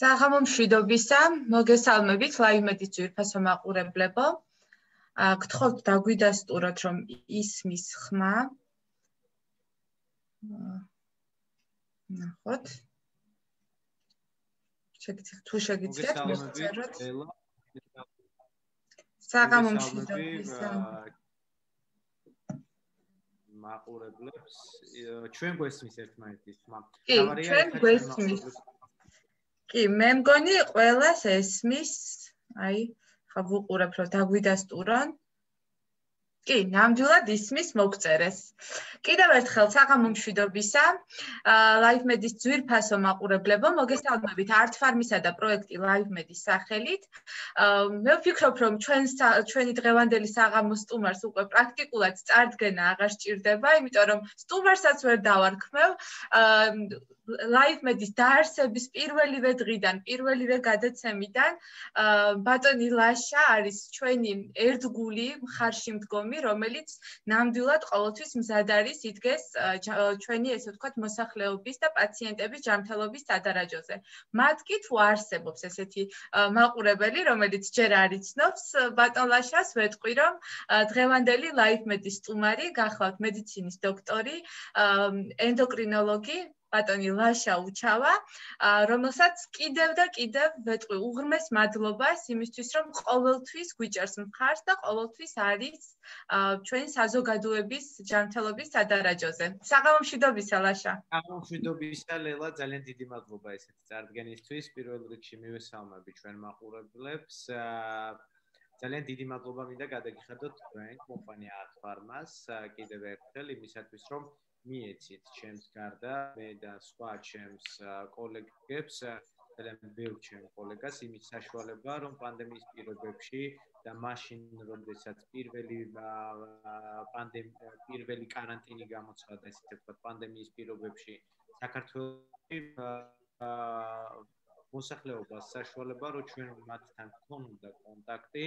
საღამო მშვიდობისა, მოგესალმებით ლაივმედის ძვირფასო მაყურებლებო. გთხოვთ დაგვიდასტუროთ, რომ ისმის ხმა. ნახოთ. თუ შეგიძლიათ მოგწეროთ. საღამო მშვიდობისა. მაყურებლებს ჩვენ გვესმის ერთმანეთის ხმა. ჩვენ გვესმის. კი, მე მგონი ყველას ესმის, ხა ვუყურებ, რომ დაგვიდასტურონ. კი, ნამდვილად ისმის მოგწერეს. კიდევ ერთხელ საღამო მშვიდობისა, ლაივმედის ძვირფასო მაყურებლებო, მოგესალმებით არტ-ფარმისა და პროექტი ლაივმედის სახელით. მე ვფიქრობ, რომ ჩვენი დღევანდელი საღამო სტუმარს უკვე პრაქტიკულად წარდგენა აღარ სჭირდება, იმიტომ რომ სტუმარსაც ვერ დავარქმევ. ლაივმედის დაარსების პირველივე დღიდან, პირველივე გადაცემიდან ბატონი ლაშა არის ჩვენი ერთგული მხარში მდგომი, რომელიც ნამდვილად ყოველთვის მზად არის იდგეს ჩვენი, ესე ვთქვათ, მოსახლეობის და პაციენტების ჯანმრთელობის სადარაჯოზე. მათ კი თუ არსებობს ესეთი მაყურებელი, რომელიც ჯერ არ იცნობს ბატონ ლაშას, ვეტყვი, რომ დღევანდელი ლაივმედის სტუმარი გახლავთ მედიცინის დოქტორი, ენდოკრინოლოგი ბატონი ლაშა უჩავა, რომელსაც კიდევ და კიდევ ვეტყვი უღრმეს მადლობას იმისთვის, რომ ყოველთვის გვიჭერს მხარს და ყოველთვის არის ჩვენი საზოგადოების ჯანმრთელობის სადარაჯოზე. საღამო მშვიდობისა ლაშა. საღამო მშვიდობისა ლელა, ძალიან დიდი მადლობა ესეთი წარდგენისთვის. პირველ რიგში მივესალმები ჩვენ მაყურებლებს. ძალიან დიდი მადლობა მინდა გადაგიხადოთ თქვენ კომპანია არტ-ფარმას კიდევ ერთხელ იმისათვის, რომ მიეცით ჩემს გარდა მე და სხვა ჩემს კოლეგებს, ძალიან ბევრ ჩემ კოლეგას იმის საშუალება, რომ პანდემიის პირობებში და მაშინ, როდესაც პირველი კარანტინი გამოცხადდა, ესე ვთქვათ, პანდემიის პირობებში საქართველოში მოსახლეობას საშუალება, რომ ჩვენ მათთან გქონოდა კონტაქტი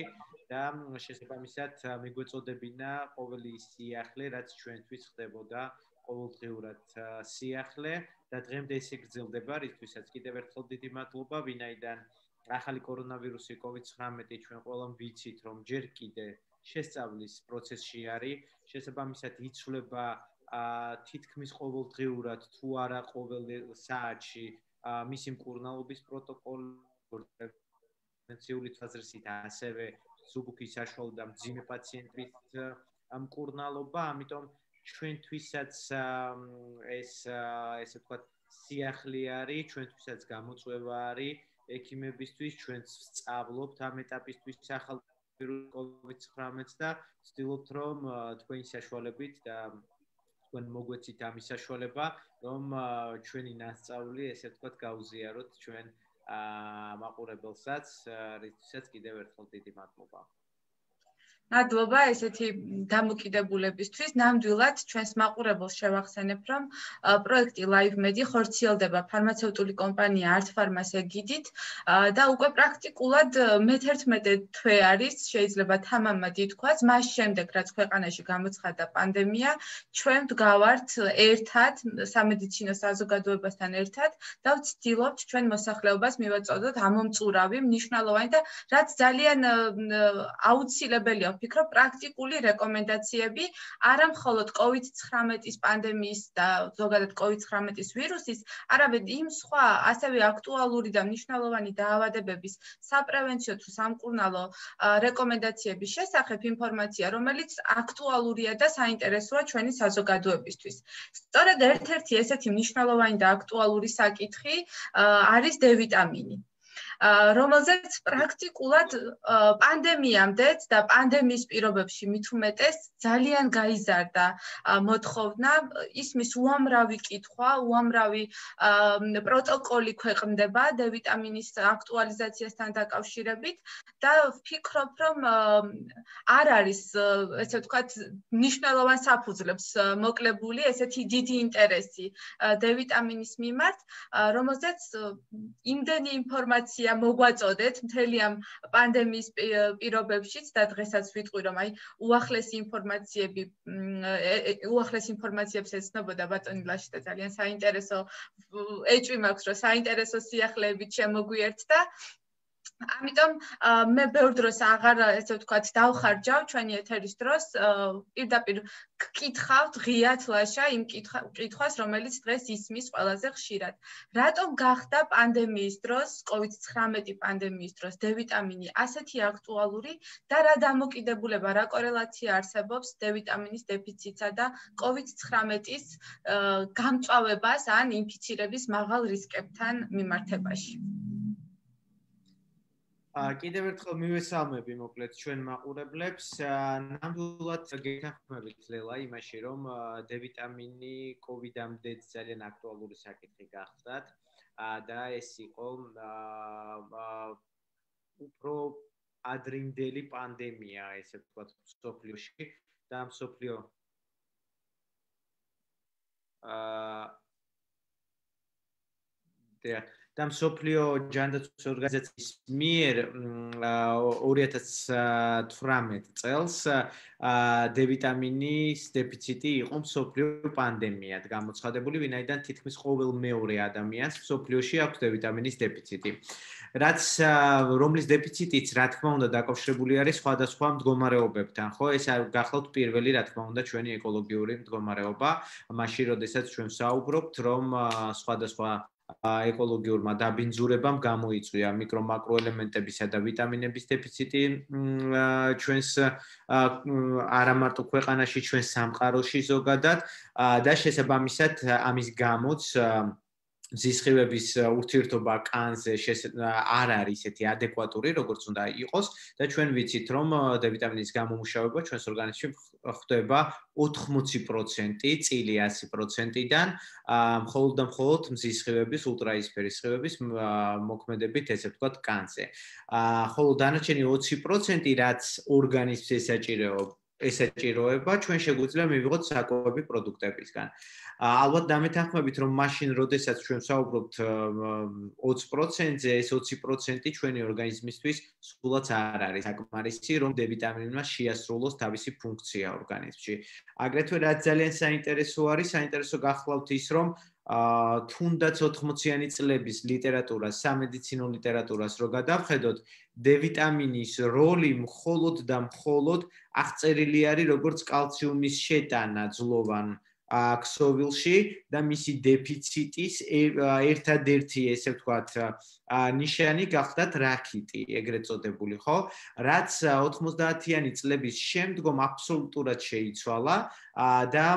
და შესაბამისად მიგვეწოდებინა ყოველი სიახლე, რაც ჩვენთვის ხდებოდა ყოველდღიურად სიახლე და დღემდე ესე გრძელდება, რისთვისაც კიდევ ერთხელ დიდი მადლობა, ვინაიდან ახალი კორონავირუსი COVID-19 ჩვენ ყველამ ვიცით, რომ ჯერ კიდე შესწავლის პროცესში არის, შესაბამისად იცვლება თითქმის ყოველდღიურად თუ არა ყოველ საათში მისი მკურნალობის პროტოკოლი, პრევენციული თვალსაზრისით ასევე მსუბუქი საშუალო და მძიმე პაციენტების მკურნალობა, ამიტომ ჩვენთვისაც ეს ესე ვთქვათ სიახლე არის, ჩვენთვისაც გამოწვევა არის ექიმებისთვის, ჩვენც ვსწავლობთ ამ ეტაპისთვის ახალ COVID-19 და ვცდილობთ, რომ თქვენი საშუალებით და თქვენ მოგვეცით ამის საშუალება, რომ ჩვენი ნასწავლი ესე ვთქვათ გაუზიაროთ ჩვენ მაყურებელსაც, რისთვისაც კიდევ ერთხელ დიდი მადლობა. მადლობა ესეთი დამოკიდებულებისთვის. ნამდვილად ჩვენს მაყურებელს შევახსენებ, რომ პროექტი ლაივმედი ხორციელდება ფარმაცევტული კომპანია არტ-ფარმას ეგიდით და უკვე პრაქტიკულად მე-11 თვე არის, შეიძლება თამამად ითქვას, მას შემდეგ, რაც ქვეყანაში გამოცხადდა პანდემია, ჩვენ ვდგავართ ერთად, სამედიცინო საზოგადოებასთან ერთად და ვცდილობთ ჩვენ მოსახლეობას მივაწოდოთ ამომწურავი, მნიშვნელოვანი და რაც ძალიან აუცილებელია ვფიქრობ, პრაქტიკული რეკომენდაციები არა მხოლოდ COVID-19 პანდემიის და ზოგადად COVID-19 ვირუსის, არამედ იმ სხვა ასევე აქტუალური და მნიშვნელოვანი დაავადებების საპრევენციო თუ სამკურნალო რეკომენდაციების შესახებ ინფორმაცია, რომელიც აქტუალურია და საინტერესოა ჩვენი საზოგადოებისთვის. სწორედ ერთ-ერთი ესეთი მნიშვნელოვანი და აქტუალური საკითხი არის D-ვიტამინი. რომელზეც პრაქტიკულად პანდემიამდეც და პანდემიის პირობებში მით უმეტეს ძალიან გაიზარდა მოთხოვნა, ისმის უამრავი კითხვა, უამრავი პროტოკოლი ქვეყნდება D-ვიტამინის აქტუალიზაციასთან დაკავშირებით და ვფიქრობ, რომ არ არის, ესე ვთქვათ, მნიშვნელოვან საფუძვლებს მოკლებული ესეთი დიდი ინტერესი D-ვიტამინის მიმართ, რომელზეც იმდენი ინფორმაცია მოგვაწოდეთ მთელი ამ პანდემიის პირობებშიც და დღესაც ვიტყვი რომ აი უახლესი ინფორმაციებს ეცნობოდა ბატონი ლაში და ძალიან საინტერესო ეჭვი მაქვს რომ საინტერესო სიახლეებით შემოგვიერთდა ამიტომ მე ბევრ დროს აღარ ესე ვთქვათ დავხარჯავ ჩვენი ეთერის დროს პირდაპირ გკითხავთ ღიათ ლაშა იმ კითხვას რომელიც დღეს ისმის ყველაზე ხშირად რატომ გახდა პანდემიის დროს COVID-19 პანდემიის დროს D ვიტამინი ასეთი აქტუალური და რა დამოკიდებულება რა კორელაცია არსებობს D ვიტამინის დეფიციტსა და COVID-19-ის გამწვავებას ან ინფიცირების მაღალ რისკებთან მიმართებაში კიდევ ერთხელ მივესალმები მოკლედ ჩვენ მაყურებლებს. ნამდვილად გეთანხმებით ლელა იმაში, რომ D ვიტამინი COVID-მდე ძალიან აქტუალური საკითხი გახდათ და ეს იყო უფრო ადრინდელი პანდემია, ესე ვთქვათ, მსოფლიოში და მსოფლიო და მსოფლიო ჯანდაცვის ორგანიზაციის მიერ 2018 წელს D ვიტამინის დეფიციტი იყო მსოფლიო პანდემიად გამოცხადებული, ვინაიდან თითქმის ყოველ მეორე ადამიანს მსოფლიოში აქვს D ვიტამინის დეფიციტი. რაც რომლის დეფიციტიც რა თქმა უნდა დაკავშირებული არის სხვადასხვა მდგომარეობებთან, ხო? ეს გახლავთ პირველი რა თქმა უნდა ჩვენი ეკოლოგიური მდგომარეობა, მაშინ როდესაც ჩვენ ვსაუბრობთ, რომ სხვადასხვა ეკოლოგიურმა დაბინძურებამ გამოიწვია მიკრო-მაკროელემენტებისა და ვიტამინების დეფიციტი ჩვენს არა მარტო ქვეყანაში, ჩვენს სამყაროში ზოგადად და შესაბამისად ამის გამოც მზისხივების ურთიერთობა კანზე არ არის ისეთი ადეკვატური, როგორც უნდა იყოს და ჩვენ ვიცით, რომ D ვიტამინის გამომუშავება ჩვენს ორგანიზმში ხდება 80% წილი 100%-დან, მხოლოდ და მხოლოდ მზისხივების, ულტრაისფერის სხივების მოქმედებით, ესე ვთქვათ, კანზე. ხოლო დანარჩენი 20%, რაც ორგანიზმს ესაჭიროება, ჩვენ შეგვიძლია მივიღოთ საკვები პროდუქტებისგან. ალბათ დამეთანხმებით, რომ მაშინ, როდესაც ჩვენ ვსაუბრობთ 20%-ზე, ეს 20% ჩვენი ორგანიზმისთვის სულაც არ არის საკმარისი, რომ D ვიტამინმა შეასრულოს თავისი ფუნქცია ორგანიზმში. აგრეთვე რაც ძალიან საინტერესო არის, საინტერესო გახლავთ ის, რომ თუნდაც 80-იანი წლების ლიტერატურას, სამედიცინო ლიტერატურას რო გადავხედოთ, D ვიტამინის როლი მხოლოდ და მხოლოდ აღწერილი არის როგორც კალციუმის შეტანა ძვლოვან ქსოვილში და მისი დეფიციტის ერთადერთი, ესე ვთქვათ, ნიშანი გახდათ რაქიტი, ეგრეთ წოდებული, ხო? რაც 90-იანი წლების შემდგომ აბსოლუტურად შეიცვალა და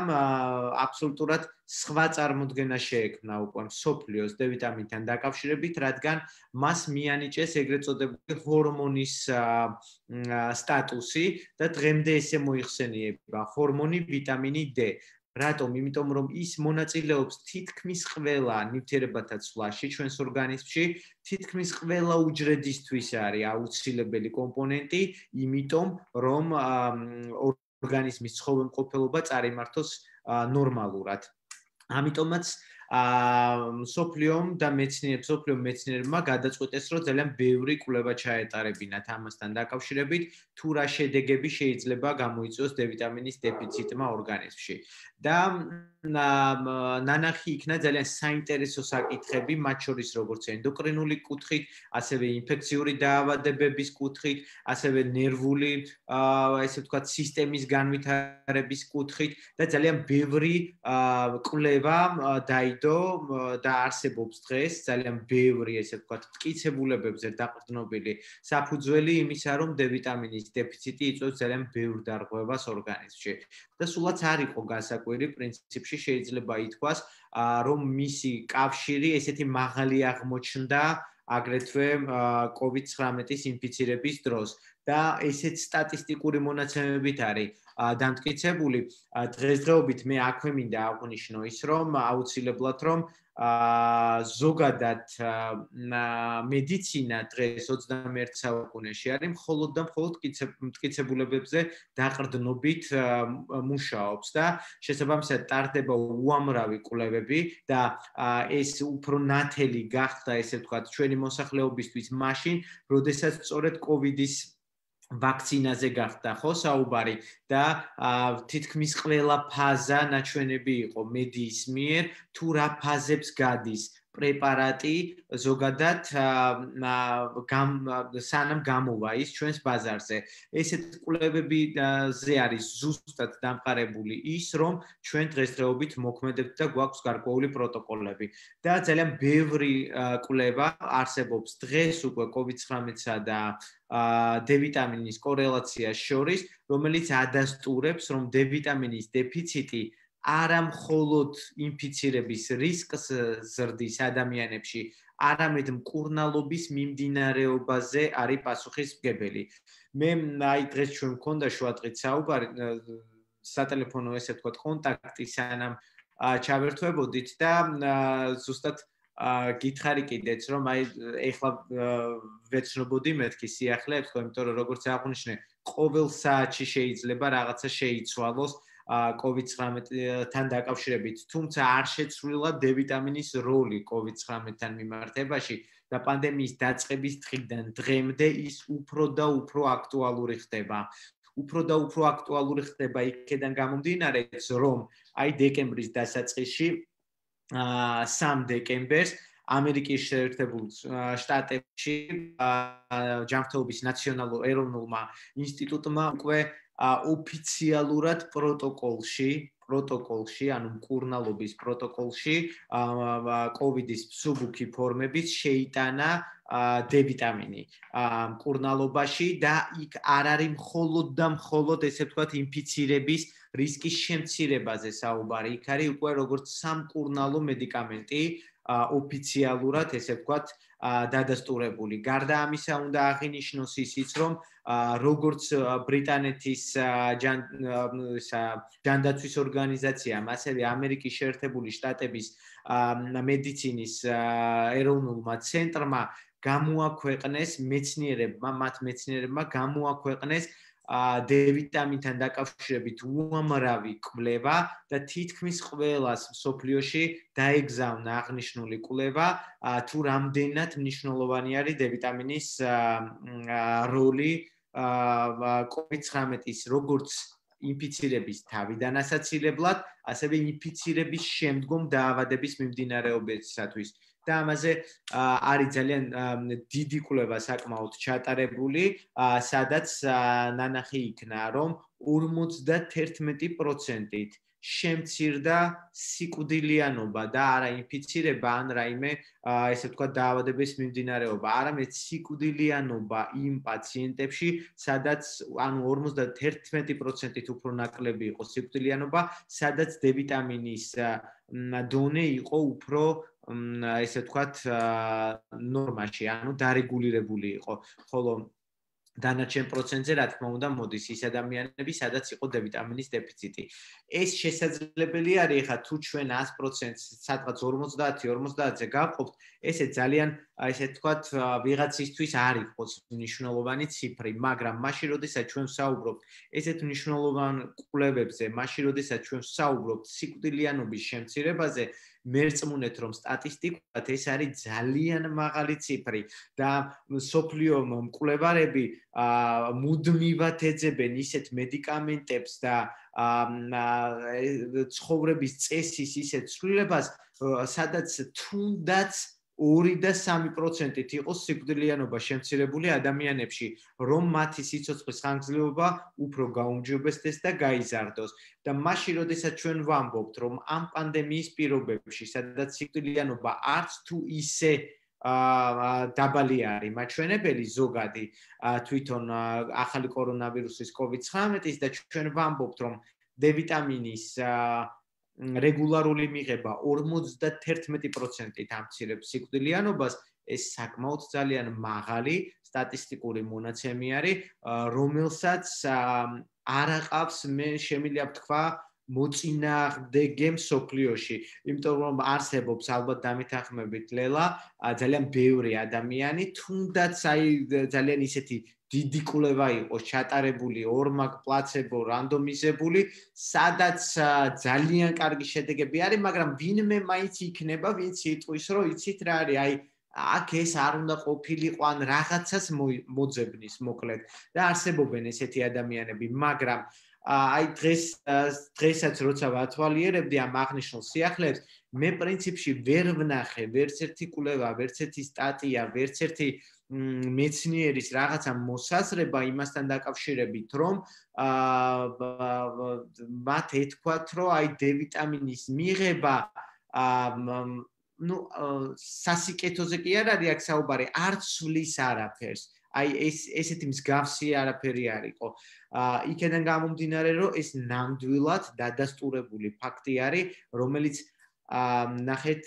აბსოლუტურად სხვა წარმოდგენა შეექმნა უკვე მსოფლიოს D ვიტამინთან დაკავშირებით, რადგან მას მიანიჭეს ეგრეთ წოდებული ჰორმონის სტატუსი და დღემდე ესე მოიხსენიება ჰორმონი ვიტამინი D. რატომ? იმიტომ რომ ის მონაწილეობს თითქმის ყველა ნივთიერებათა ცვლაში ჩვენს ორგანიზმში, თითქმის ყველა უჯრედისთვის არის აუცილებელი კომპონენტი, იმიტომ რომ ორგანიზმის ცხოველმყოფელობა წარიმართოს ნორმალურად. ამიტომაც მსოფლიო მეცნიერებმა გადაწყვეტეს, რომ ძალიან ბევრი კვლევა ჩაეტარებინათ ამასთან დაკავშირებით, თუ რა შედეგები შეიძლება გამოიწვიოს D ვიტამინის დეფიციტმა ორგანიზმში. და ნანახი იქნა ძალიან საინტერესო საკითხები, მათ შორის როგორც ენდოკრინული კუთხით, ასევე ინფექციური დაავადებების კუთხით, ასევე ნერვული, ესე ვთქვათ, სისტემის განვითარების კუთხით და ძალიან ბევრი კვლევა დაიდო და არსებობს დღეს ძალიან ბევრი, ესე ვთქვათ, მტკიცებულებებზე დაყრდნობილი საფუძველი იმისა, რომ D ვიტამინის დეფიციტი იწვევს ძალიან ბევრ დარღვევას ორგანიზმში. და სულაც არ იყო განსაკვირი, პრინციპში შეიძლება ითქვას, რომ მისი კავშირი ესეთი მაღალი აღმოჩნდა აგრეთვე COVID-19-ის ინფიცირების დროს. და ესეც სტატისტიკური მონაცემებით არის დამტკიცებული. დღესდღეობით მე აქვე მინდა აღვნიშნო ის, რომ აუცილებლად რომ ზოგადად მედიცინა დღეს 21 საუკუნეში არის მხოლოდ და მხოლოდ მტკიცებულებებზე დაყრდნობით მუშაობს და შესაბამისად ტარდება უამრავი კვლევები და ეს უფრო ნათელი გახდა ესე ვთქვათ ჩვენი მოსახლეობისთვის მაშინ, როდესაც სწორედ კოვიდის ვაქცინაზე გახდა ხო საუბარი და თითქმის ყველა ფაზა ნაჩვენები იყო მედიის მიერ თუ რა ფაზებს გადის პრეპარატი ზოგადად სანამ გამოვა ის ჩვენს ბაზარზე. ესეთ კვლევებზე არის ზუსტად დამყარებული ის, რომ ჩვენ დღესდღეობით მოქმედებთ და გვაქვს გარკვეული პროტოკოლები. და ძალიან ბევრი კვლევა არსებობს დღეს უკვე COVID-19-სა და D ვიტამინის კორელაციას შორის, რომელიც ადასტურებს, რომ D ვიტამინის დეფიციტი არა მხოლოდ ინფიცირების რისკს ზრდის ადამიანებში, არამედ მკურნალობის მიმდინარეობაზე არის პასუხისმგებელი. მე აი დღეს ჩვენ მქონდა შუადღით საუბარი სატელეფონო ესე ვთქვათ კონტაქტი სანამ ჩავერთვებოდით და ზუსტად გითხარი კიდეც რომ აი ეხლა ვეცნობოდი მეთქი სიახლეებს, იმიტომ რომ როგორც აღვნიშნე, ყოველ საათში შეიძლება რაღაცა შეიცვალოს COVID-19-თან დაკავშირებით, თუმცა არ შეცვლილა D ვიტამინის როლი COVID-19-თან მიმართებაში და პანდემიის დაწყების დღიდან დღემდე ის უფრო და უფრო აქტუალური ხდება. უფრო და უფრო აქტუალური ხდება იქედან გამომდინარე, რომ აი დეკემბრის დასაწყისში 3 დეკემბერს ამერიკის შეერთებულ შტატებში ჯანმრთელობის ნაციონალურ ეროვნულმა ინსტიტუტმა უკვე ოფიციალურად პროტოკოლში, ანუ მკურნალობის პროტოკოლში კოვიდის მსუბუქი ფორმების შეიტანა D ვიტამინი მკურნალობაში და იქ არ არის მხოლოდ და მხოლოდ ესე ვთქვათ ინფიცირების რისკის შემცირებაზე საუბარი. იქ არის უკვე როგორც სამკურნალო მედიკამენტი ოფიციალურად ესე ვთქვათ დადასტურებული. გარდა ამისა უნდა აღინიშნოს ისიც, რომ როგორც ბრიტანეთის ჯანდაცვის ორგანიზაციამ, ასევე ამერიკის შეერთებული შტატების მედიცინის ეროვნულმა ცენტრმა გამოაქვეყნეს მათ მეცნიერებმა გამოაქვეყნეს D ვიტამინთან დაკავშირებით უამრავი კვლევა და თითქმის ყველას მსოფლიოში დაეგზავნა აღნიშნული კვლევა თუ რამდენად მნიშვნელოვანი არის D ვიტამინის როლი COVID-19-ის როგორც ინფიცირების თავიდან ასაცილებლად, ასევე ინფიცირების შემდგომ დაავადების მიმდინარეობისათვის. და ამაზე არის ძალიან დიდი კვლევა საკმაოდ ჩატარებული, სადაც ნანახი იქნა, რომ 51%-ით შემცირდა სიკვდილიანობა და არა ინფიცირება ან რაიმე ესე ვთქვათ დაავადების მიმდინარეობა, არამედ სიკვდილიანობა იმ პაციენტებში, სადაც ანუ 51%-ით უფრო ნაკლები იყო სიკვდილიანობა, სადაც D ვიტამინის დონე იყო უფრო ესე ვთქვათ ნორმაში, ანუ დარეგულირებული იყო, ხოლო დანარჩენ პროცენტზე რა თქმა უნდა მოდის ის ადამიანები, სადაც იყო D ვიტამინის დეფიციტი. ეს შესაძლებელი არის ხა თუ ჩვენ 100%-ს სადღაც 50-50-ზე გავყოფთ, ესე ძალიან ესე ვთქვათ ვიღაცისთვის არ იყოს მნიშვნელოვანი ციფრი, მაგრამ მაშინ როდესაც ჩვენ ვსაუბრობთ ესეთ მნიშვნელოვან კვლევებზე, მაშინ როდესაც ჩვენ ვსაუბრობთ სიკვდილიანობის შემცირებაზე, მერწმუნეთ რომ სტატისტიკურად ეს არის ძალიან მაღალი ციფრი და სოფლიო მკვლევარები მუდმივად ეძებენ ისეთ მედიკამენტებს და ცხოვრების წესის ისეთ ცვლილებას, სადაც თუნდაც 2 და 3%-ით იყოს სიკვდილიანობა შემცირებული ადამიანებში, რომ მათი სიცოცხლის ხანგრძლივობა უფრო გაუმჯობესდეს და გაიზარდოს. და მაშინ, როდესაც ჩვენ ვამბობთ, რომ ამ პანდემიის პირობებში, სადაც სიკვდილიანობა არც თუ ისე დაბალი არის, მაჩვენებელი ზოგადი თვითონ ახალი კორონავირუსის COVID-19-ის და ჩვენ ვამბობთ, რომ D ვიტამინის რეგულარული მიღება 51%-ით ამცირებს სიკვდილიანობას, ეს საკმაოდ ძალიან მაღალი სტატისტიკური მონაცემი არის, რომელსაც არ აყავს მე შემიძლია ვთქვა მოწინააღმდეგე მსოფლიოში, იმიტომ რომ არსებობს ალბათ დამეთანხმებით ლელა, ძალიან ბევრი ადამიანი, თუნდაც აი ძალიან ისეთი დიდი კვლევა იყოს ჩატარებული ორმაგ პლაცებო რანდომიზებული, სადაც ძალიან კარგი შედეგები არის, მაგრამ ვინმე მაინც იქნება, ვინც იტყვის, რომ იცით რა არის, აი აქ ეს არ უნდა ყოფილიყო ან რაღაცას მოძებნის მოკლედ და არსებობენ ესეთი ადამიანები, მაგრამ აი დღესაც როცა ვათვალიერებდი ამ აღნიშნულ სიახლეებს, მე პრინციპში ვერ ვნახე ვერც ერთი კვლევა, ვერც ერთი სტატია, ვერც ერთი მეცნიერის რაღაცა მოსაზრება იმასთან დაკავშირებით, რომ მათ ეთქვათ, რომ აი D ვიტამინის მიღება სასიკეთოზე კი არ არის აქ საუბარი, არც სვლის არაფერს. აი ესეთი მსგავსი არაფერი არისო. იქიდან გამომდინარე, რომ ეს ნამდვილად დადასტურებული ფაქტი არის, რომელიც ნახეთ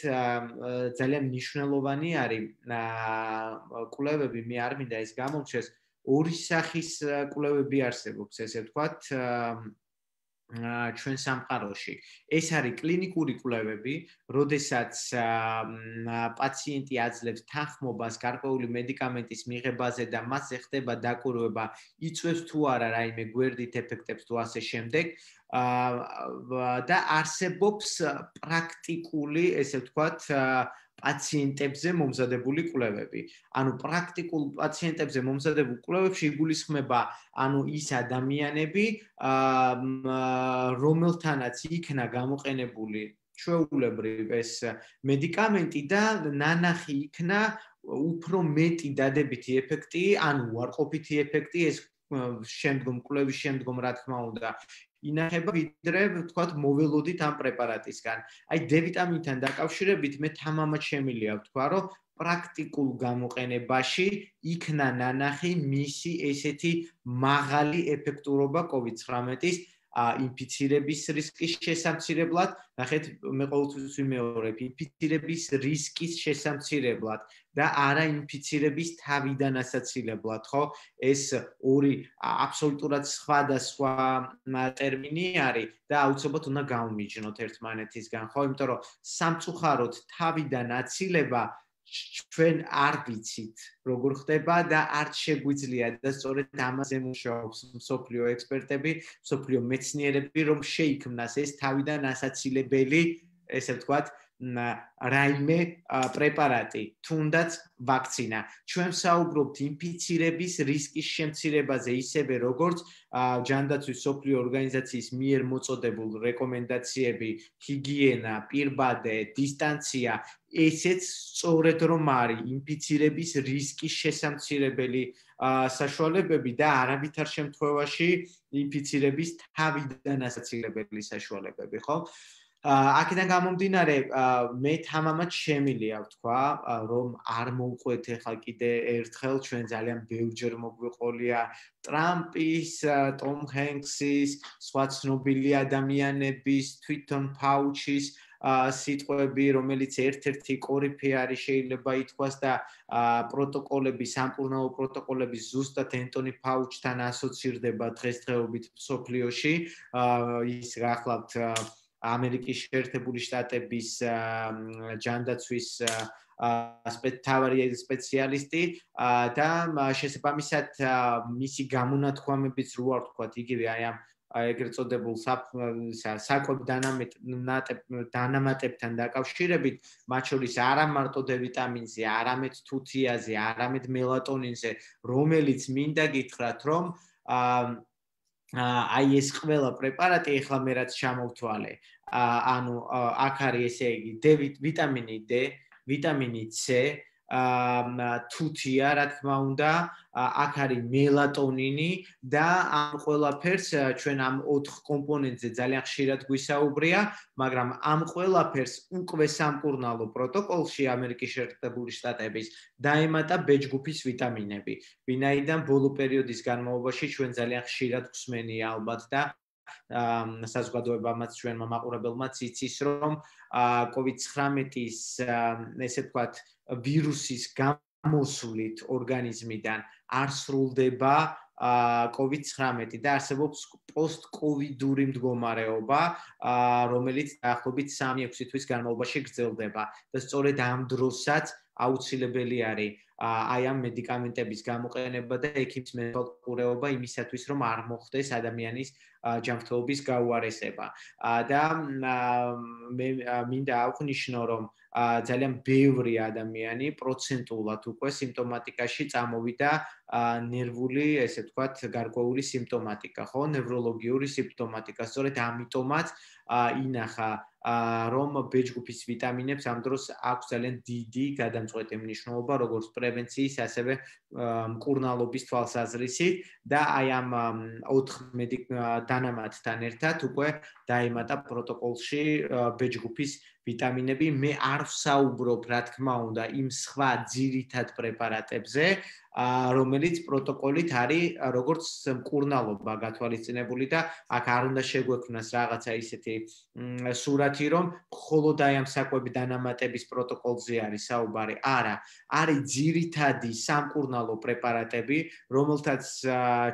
ძალიან მნიშვნელოვანი არის კვლევები, მე არ მინდა ეს გამომჩეს, ორი სახის კვლევები არსებობს, ესე ვთქვათ, ჩვენ სამყაროში. ეს არის კლინიკური კვლევები, როდესაც პაციენტი აძლევს თანხმობას გარკვეული მედიკამენტის მიღებაზე და მასზე ხდება დაკვირვება, იწვევს თუ არა რაიმე გვერდით ეფექტებს თუ ასე შემდეგ. და არსებობს პრაქტიკული, ესე ვთქვათ, პაციენტებზე მომზადებული კვლევები. ანუ პრაქტიკულ პაციენტებზე მომზადებული კვლევებში იგულისხმება, ანუ ის ადამიანები, რომელთანაც იქნა გამოყენებული ჩვეულებრივ ეს მედიკამენტი და ნანახი იქნა უფრო მეტი დადებითი ეფექტი, ანუ უარყოფითი ეფექტი ეს კვლევის შემდგომ რა თქმა უნდა ინახება, ვიდრე ვთქვათ მოველოდით ამ პრეპარატისგან. აი D ვიტამინთან დაკავშირებით მე თამამად შემიძლია ვთქვა, რომ პრაქტიკულ გამოყენებაში იქნა ნანახი მისი ესეთი მაღალი ეფექტურობა COVID-19-ის ინფიცირების რისკის შესამცირებლად, ნახეთ, მე ყოველთვის ვიმეორებ, ინფიცირების რისკის შესამცირებლად და არა ინფიცირების თავიდან ასაცილებლად, ხო? ეს ორი აბსოლუტურად სხვადასხვა ტერმინი არის და აუცილებლად უნდა გავმიჯნოთ ერთმანეთისგან, ხო? იმიტომ რომ სამწუხაროდ თავიდან აცილება ჩვენ არ ვიცით როგორ ხდება და არც შეგვიძლია და სწორედ ამაზე მუშაობს მსოფლიო ექსპერტები, მსოფლიო მეცნიერები, რომ შეიქმნას ეს თავიდან ასაცილებელი, ესე ვთქვათ, რაიმე პრეპარატი, თუნდაც ვაქცინა. ჩვენ ვსაუბრობთ ინფიცირების რისკის შემცირებაზე, ისევე როგორც ჯანდაცვის მსოფლიო ორგანიზაციის მიერ მოწოდებულ რეკომენდაციები, ჰიგიენა, პირბადე, დისტანცია, ესეც სწორედ რომ არის ინფიცირების რისკის შესამცირებელი საშუალებები და არავითარ შემთხვევაში ინფიცირების თავიდან ასაცილებელი საშუალებები, ხო? აქედან გამომდინარე, მე თამამად შემიძლია ვთქვა, რომ არ მოვყვეთ ახლა კიდე ერთხელ ჩვენ ძალიან ბევრჯერ მოგვიყოლია ტრამპის, ტომ ჰენქსის, სხვა ცნობილი ადამიანების, თვითონ ფაუჩის სიტყვები, რომელიც ერთ-ერთი კორიფე არის შეიძლება ითქვას და პროტოკოლები, სამკურნალო პროტოკოლები ზუსტად ენტონი ფაუჩთან ასოცირდება დღესდღეობით მსოფლიოში. ის გახლავთ ამერიკის შეერთებული შტატების ჯანდაცვის თავარი სპეციალისტი და შესაბამისად მისი გამონათქვამებიც რო არ ვთქვათ, იგივე აი ამ ეგრეთ წოდებულ საკვებ დანამატებთან დაკავშირებით, მათ შორის არა მარტო D ვიტამინზე, არამედ თუთიაზე, არამედ მელატონინზე, რომელიც მინდა გითხრათ, რომ აი ეს ყველა პრეპარატი ახლა მე რაც ჩამოვთვალე, ანუ აქ არის ესე იგი ვიტამინი D, ვიტამინი C, თუთია, რა თქმა უნდა, აქ არის მელატონინი და ამ ყველაფერს ჩვენ ამ 4 კომპონენტზე ძალიან ხშირად გვისაუბრია, მაგრამ ამ ყველაფერს უკვე სამკურნალო პროტოკოლში ამერიკის შეერთებული შტატების დაემატა B ჯგუფის ვიტამინები. ვინაიდან ბოლო პერიოდის განმავლობაში ჩვენ ძალიან ხშირად გვსმენია ალბათ და საზოგადოებამაც ჩვენმა მაყურებელმაც იცის, რომ COVID-19-ის ესე ვთქვათ ვირუსის გამოსვლით ორგანიზმიდან არ სრულდება COVID-19 და არსებობს პოსტ-კოვიდური მდგომარეობა, რომელიც დაახლოებით 3-6 თვის განმავლობაში გრძელდება და სწორედ ამ დროსაც აუცილებელი არის აი ამ მედიკამენტების გამოყენება და ექიმის მეთვალყურეობა იმისათვის, რომ არ მოხდეს ადამიანის ჯანმრთელობის გაუარესება. და მე მინდა აღვნიშნო, რომ ძალიან ბევრი ადამიანი პროცენტულად უკვე სიმპტომატიკაში წამოვიდა ნერვული, ესე ვთქვათ, გარკვეული სიმპტომატიკა, ხო, ნევროლოგიური სიმპტომატიკა. სწორედ ამიტომაც ინახა რომ ბეჯგუფის ვიტამინებს ამ დროს აქვს ძალიან დიდი გადამწყვეტი მნიშვნელობა, როგორც პრევენციის, ასევე მკურნალობის თვალსაზრისით და აი ამ 4 დანამატთან ერთად უკვე დაემატა პროტოკოლში ბეჯგუფის ვიტამინები. მე არ ვსაუბრობ, რა თქმა უნდა, იმ სხვა ძირითად პრეპარატებზე, რომელიც პროტოკოლით არის როგორც მკურნალობა გათვალისწინებული და აქ არ უნდა შეგვექმნას რაღაცა ისეთი სურათი, რომ მხოლოდ აი ამ საკვები დანამატების პროტოკოლზე არის საუბარი. არა, არის ძირითადი სამკურნალო პრეპარატები, რომელთაც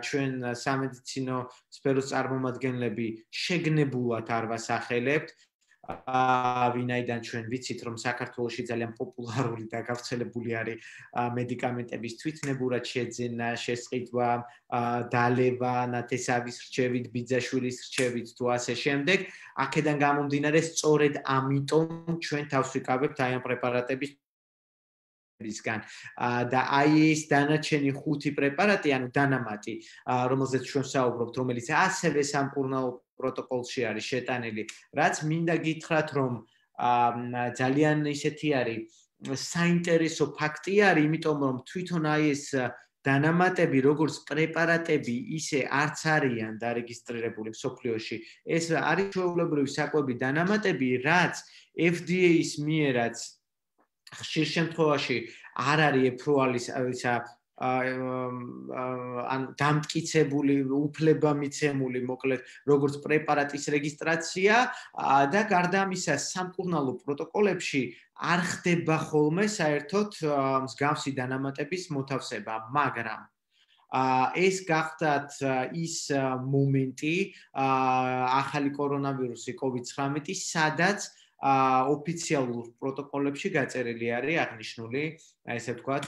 ჩვენ სამედიცინო სფეროს წარმომადგენლები შეგნებულად არ ვასახელებთ. ვინაიდან ჩვენ ვიცით, რომ საქართველოში ძალიან პოპულარული და გავრცელებული არის მედიკამენტების თვითნებურად შეძენა, შესყიდვა, დალევა, ნათესავის რჩევით, ბიძაშვილის რჩევით თუ ასე შემდეგ. აქედან გამომდინარე, სწორედ ამიტომ ჩვენ თავს ვიკავებთ აი ამ პრეპარატების და აი ეს დანარჩენი 5 პრეპარატი, ანუ დანამატი, რომელზეც ჩვენ ვსაუბრობთ, რომელიც ასევე სამკურნალო პროტოკოლში არის შეტანილი, რაც მინდა გითხრათ, რომ ძალიან ისეთი არის საინტერესო ფაქტი არის, იმიტომ რომ თვითონ აი ეს დანამატები, როგორც პრეპარატები, ისე არც არიან დარეგისტრირებული მსოფლიოში. ეს არის ჩვეულებრივი საკვები დანამატები, რაც FDA-ის მიერაც ხშირ შემთხვევაში არ არის ეპრუალის ან დამტკიცებული, უფლება მიცემული, მოკლედ, როგორც პრეპარატის რეგისტრაცია და გარდა ამისა, სამკურნალო პროტოკოლებში არ ხდება ხოლმე საერთოდ მსგავსი დანამატების მოთავსება, მაგრამ ეს გახდათ ის მომენტი, ახალი კორონავირუსი COVID-19, სადაც ოფიციალურ პროტოკოლებში გაწერილი არის აღნიშნული, ესე ვთქვათ,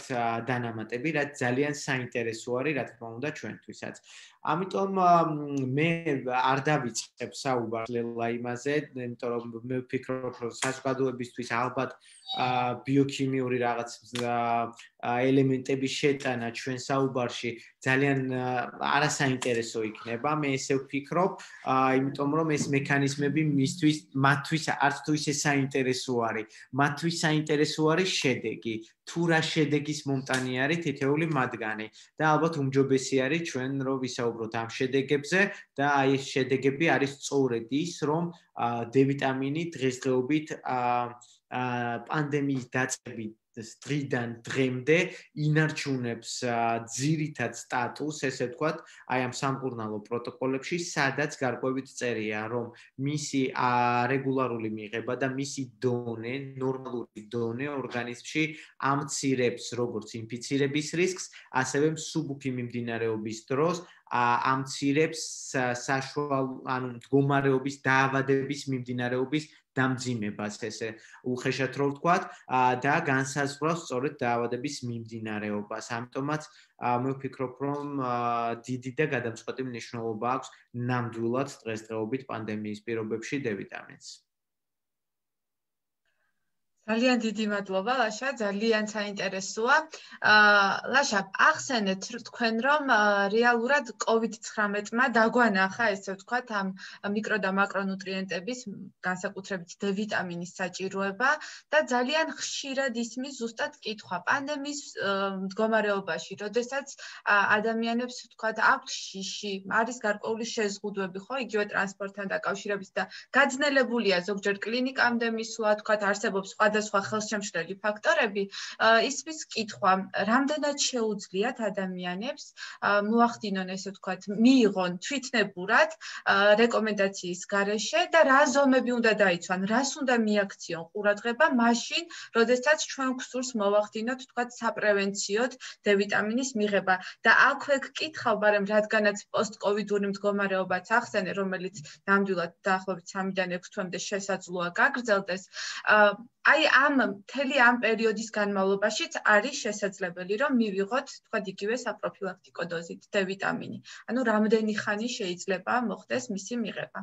დანამატები, რაც ძალიან საინტერესო არის, რა თქმა უნდა, ჩვენთვისაც. ამიტომ მე არ დავიწყებ საუბარს ლელა იმაზე, იმიტომ რომ მე ვფიქრობ, რომ საზოგადოებისთვის ალბათ ბიოქიმიური რაღაც ელემენტების შეტანა ჩვენ საუბარში ძალიან არასაინტერესო იქნება. მე ესე ვფიქრობ, იმიტომ რომ ეს მექანიზმები მათთვის არც თუ ისე საინტერესო არის. მათთვის საინტერესო არის შედეგი. თუ რა შედეგის მომტანი არის თითეული მათგანი და ალბათ უმჯობესი არის ჩვენ რომ ვისაუბროთ ამ შედეგებზე და აი ეს შედეგები არის სწორედ ის, რომ D-ვიტამინი დღესდღეობით პანდემიის დაწყებით დღიდან დღემდე ინარჩუნებს ძირითად სტატუსს, ესე ვთქვათ, აი ამ სამკურნალო პროტოკოლებში, სადაც გარკვევით წერია, რომ მისი რეგულარული მიღება და მისი დონე, ნორმალური დონე ორგანიზმში ამცირებს როგორც ინფიცირების რისკს, ასევე მსუბუქი მიმდინარეობის დროს ამცირებს საშუალო, ანუ მდგომარეობის დაავადების მიმდინარეობის დამძიმებას, ესე უხეშად რო ვთქვათ, და განსაზღვრავს სწორედ დაავადების მიმდინარეობას. ამიტომაც მე ვფიქრობ, რომ დიდი და გადამწყვეტი მნიშვნელობა აქვს ნამდვილად დღესდღეობით პანდემიის პირობებში D-ვიტამინს. ძალიან დიდი მადლობა, ლაშა, ძალიან საინტერესოა. ლაშა, ახსენეთ თქვენ, რომ რეალურად COVID-19-მა დაგვანახა, ესე ვთქვათ, ამ მიკრო და მაკრონუტრიენტების, განსაკუთრებით D-ვიტამინის საჭიროება და ძალიან ხშირად ისმის ზუსტად კითხვა პანდემიის მდგომარეობაში, როდესაც ადამიანებს, ვთქვათ, აქვთ შიში, არის გარკვეული შეზღუდვები, ხო, იგივე ტრანსპორტთან დაკავშირებით და გაძნელებულია ზოგჯერ კლინიკამდე მისვლა, ვთქვათ, არსებობს სხვადასხვა სხვადასხვა ხელშემშლელი ფაქტორები, ისმის კითხვა, რამდენად შეუძლიათ ადამიანებს მოახდინონ, ესე ვთქვათ, მიიღონ თვითნებურად რეკომენდაციის გარეშე და რა ზომები უნდა დაიცვან, რას უნდა მიაქციონ ყურადღება მაშინ, როდესაც ჩვენ გვსურს მოვახდინოთ, ვთქვათ, საპრევენციოდ დ-ვიტამინის მიღება. და აქვე გკითხავ, მაგრამ რადგანაც პოსტკოვიდური მდგომარეობაც ახსენე, რომელიც ნამდვილად დაახლოებით 3-დან 6 თვემდე შესაძლოა გაგრძელდეს, აი მთელი ამ პერიოდის განმავლობაშიც არის შესაძლებელი, რომ მივიღოთ, თქვა, იგივე საპროფილაქტიკო დოზით დ-ვიტამინი. ანუ რამდენი ხანი შეიძლება მოხდეს მისი მიღება.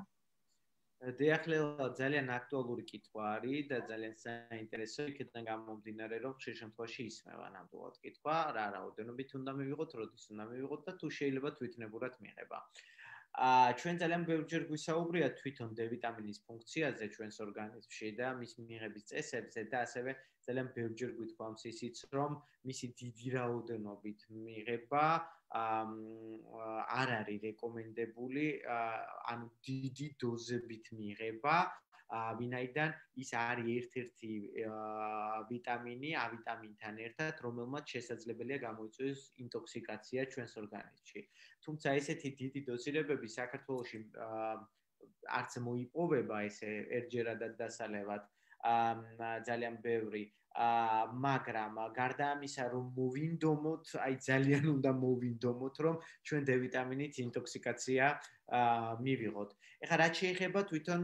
დიახლა ძალიან აქტუალური კითხვა არის და ძალიან საინტერესო იქიდან გამომდინარე, რომ ხშირ შემთხვევაში ისმევა ნამდვილად კითხვა, რა რაოდენობით უნდა მივიღოთ, როდის უნდა მივიღოთ და თუ შეიძლება თვითნებურად მიღება. ჩვენ ძალიან ბევრჯერ გვისაუბრია თვითონ დ-ვიტამინის ფუნქციაზე ჩვენს ორგანიზმში და მის მიღების წესებზე და ასევე ძალიან ბევრჯერ გვითხოვს ისიც, რომ მისი დიდი რაოდენობით მიღება არ არის რეკომენდებული, ანუ დიდი დოზებით მიღება, ვინაიდან ის არის ერთ-ერთი ვიტამინი, ავიტამინთან ერთად, რომელმაც შესაძლებელია გამოიწვიოს ინტოქსიკაცია ჩვენს ორგანიზმში. თუმცა ესეთი დიდი დოზირებები საქართველოში არც მოიპოვება ესე ერთჯერადად დასალევად, ძალიან ბევრი, მაგრამ გარდა ამისა, რომ მოვინდომოთ, აი ძალიან უნდა მოვინდომოთ, რომ ჩვენ დ-ვიტამინით ინტოქსიკაცია მივიღოთ. ეხლა რაც შეეხება თვითონ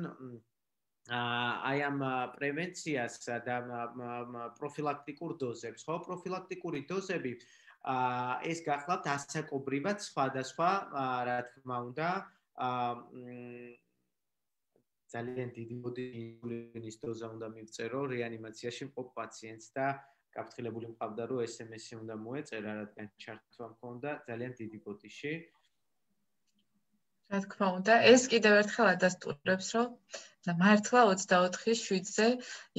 აი ამ პრევენციას და პროფილაქტიკურ დოზებს, ხო? პროფილაქტიკური დოზები ეს გახლავთ ასაკობრივად სხვადასხვა, რა თქმა უნდა, ძალიან დიდი ინსულინის დოზა უნდა მივწერო რეანიმაციაში მყოფ პაციენტს და გაფრთხილებული მყავდა, რომ SMS-ი უნდა მოეწერა, რადგან ჩართვა მქონდა ძალიან დიდი ბოდიში. რა თქმა უნდა, ეს კიდევ ერთხელ ადასტურებს, რომ მართლა 24/7-ზე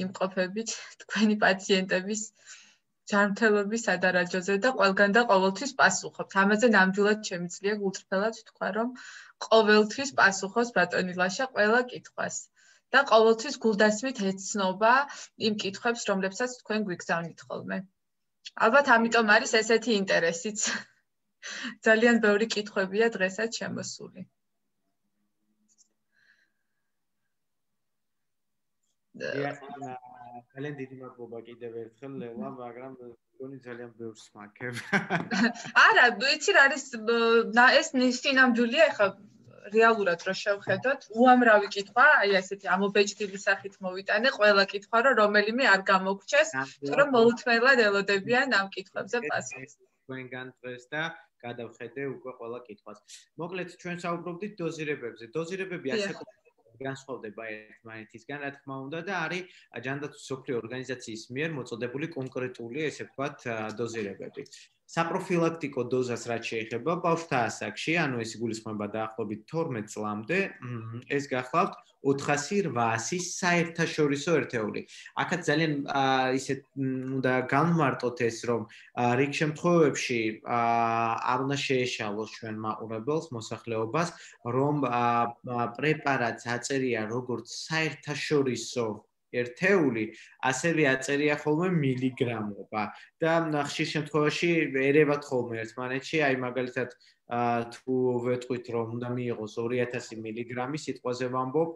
იმყოფებით თქვენი პაციენტების ჯანმრთელობის სადარაჯოზე და ყველგან და ყოველთვის პასუხობთ. ამაზე ნამდვილად შემიძლია გულწრფელად თქვა, რომ ყოველთვის პასუხობს ბატონი ლაშა ყველა კითხვას. და ყოველთვის გულდასმით ეცნობა იმ კითხვებს, რომლებსაც თქვენ გვიგზავნით ხოლმე. ალბათ ამიტომ არის ესეთი ინტერესიც. ძალიან ბევრი კითხვებია დღესაც შემოსული. ძალიან დიდი მადლობა კიდევ ერთხელ ლელა, მაგრამ მგონი ძალიან ბევრს მაქებ. არა, ვიცი რა არის ეს ნამდვილია, ეხლა რეალურად რო შევხედოთ, უამრავი კითხვა, აი ესეთი ამობეჭდილი სახით მოვიტანე, ყველა კითხვა რომ რომელიმე არ გამოგჩეს, რომ მოუთმენლად ელოდებიან ამ კითხვებზე პასუხს. თქვენგან დღეს და გადავხედე უკვე ყველა კითხვას. მოკლედ ჩვენ საუბრობდით დოზირებებზე. დოზირებები ასაკობრივად განსხვავდება ერთმანეთისგან, რა თქმა უნდა და არის ჯანდაცვის მსოფლიო ორგანიზაციის მიერ მოწოდებული კონკრეტული, ესე ვთქვათ, დოზირებები. საპროფილაქტიკო დოზას რაც შეეხება ბავშვთა ასაკში, ანუ ეს იგულისხმება დაახლოებით 12 წლამდე, ეს გახლავთ 400-800 საერთაშორისო ერთეული. აქაც ძალიან ისე უნდა განვმარტოთ ეს, რომ რიგ შემთხვევებში არ უნდა შეეშალოს ჩვენ მაყურებელს, მოსახლეობას, რომ პრეპარატს აწერია როგორც საერთაშორისო ერთეული, ასევე აწერია ხოლმე მილიგრამობა და ხშირ შემთხვევაში ერევათ ხოლმე ერთმანეთში, აი მაგალითად თუ ვეტყვით რომ უნდა მიიღოს 2000 მილიგრამი, სიტყვაზე ვამბობ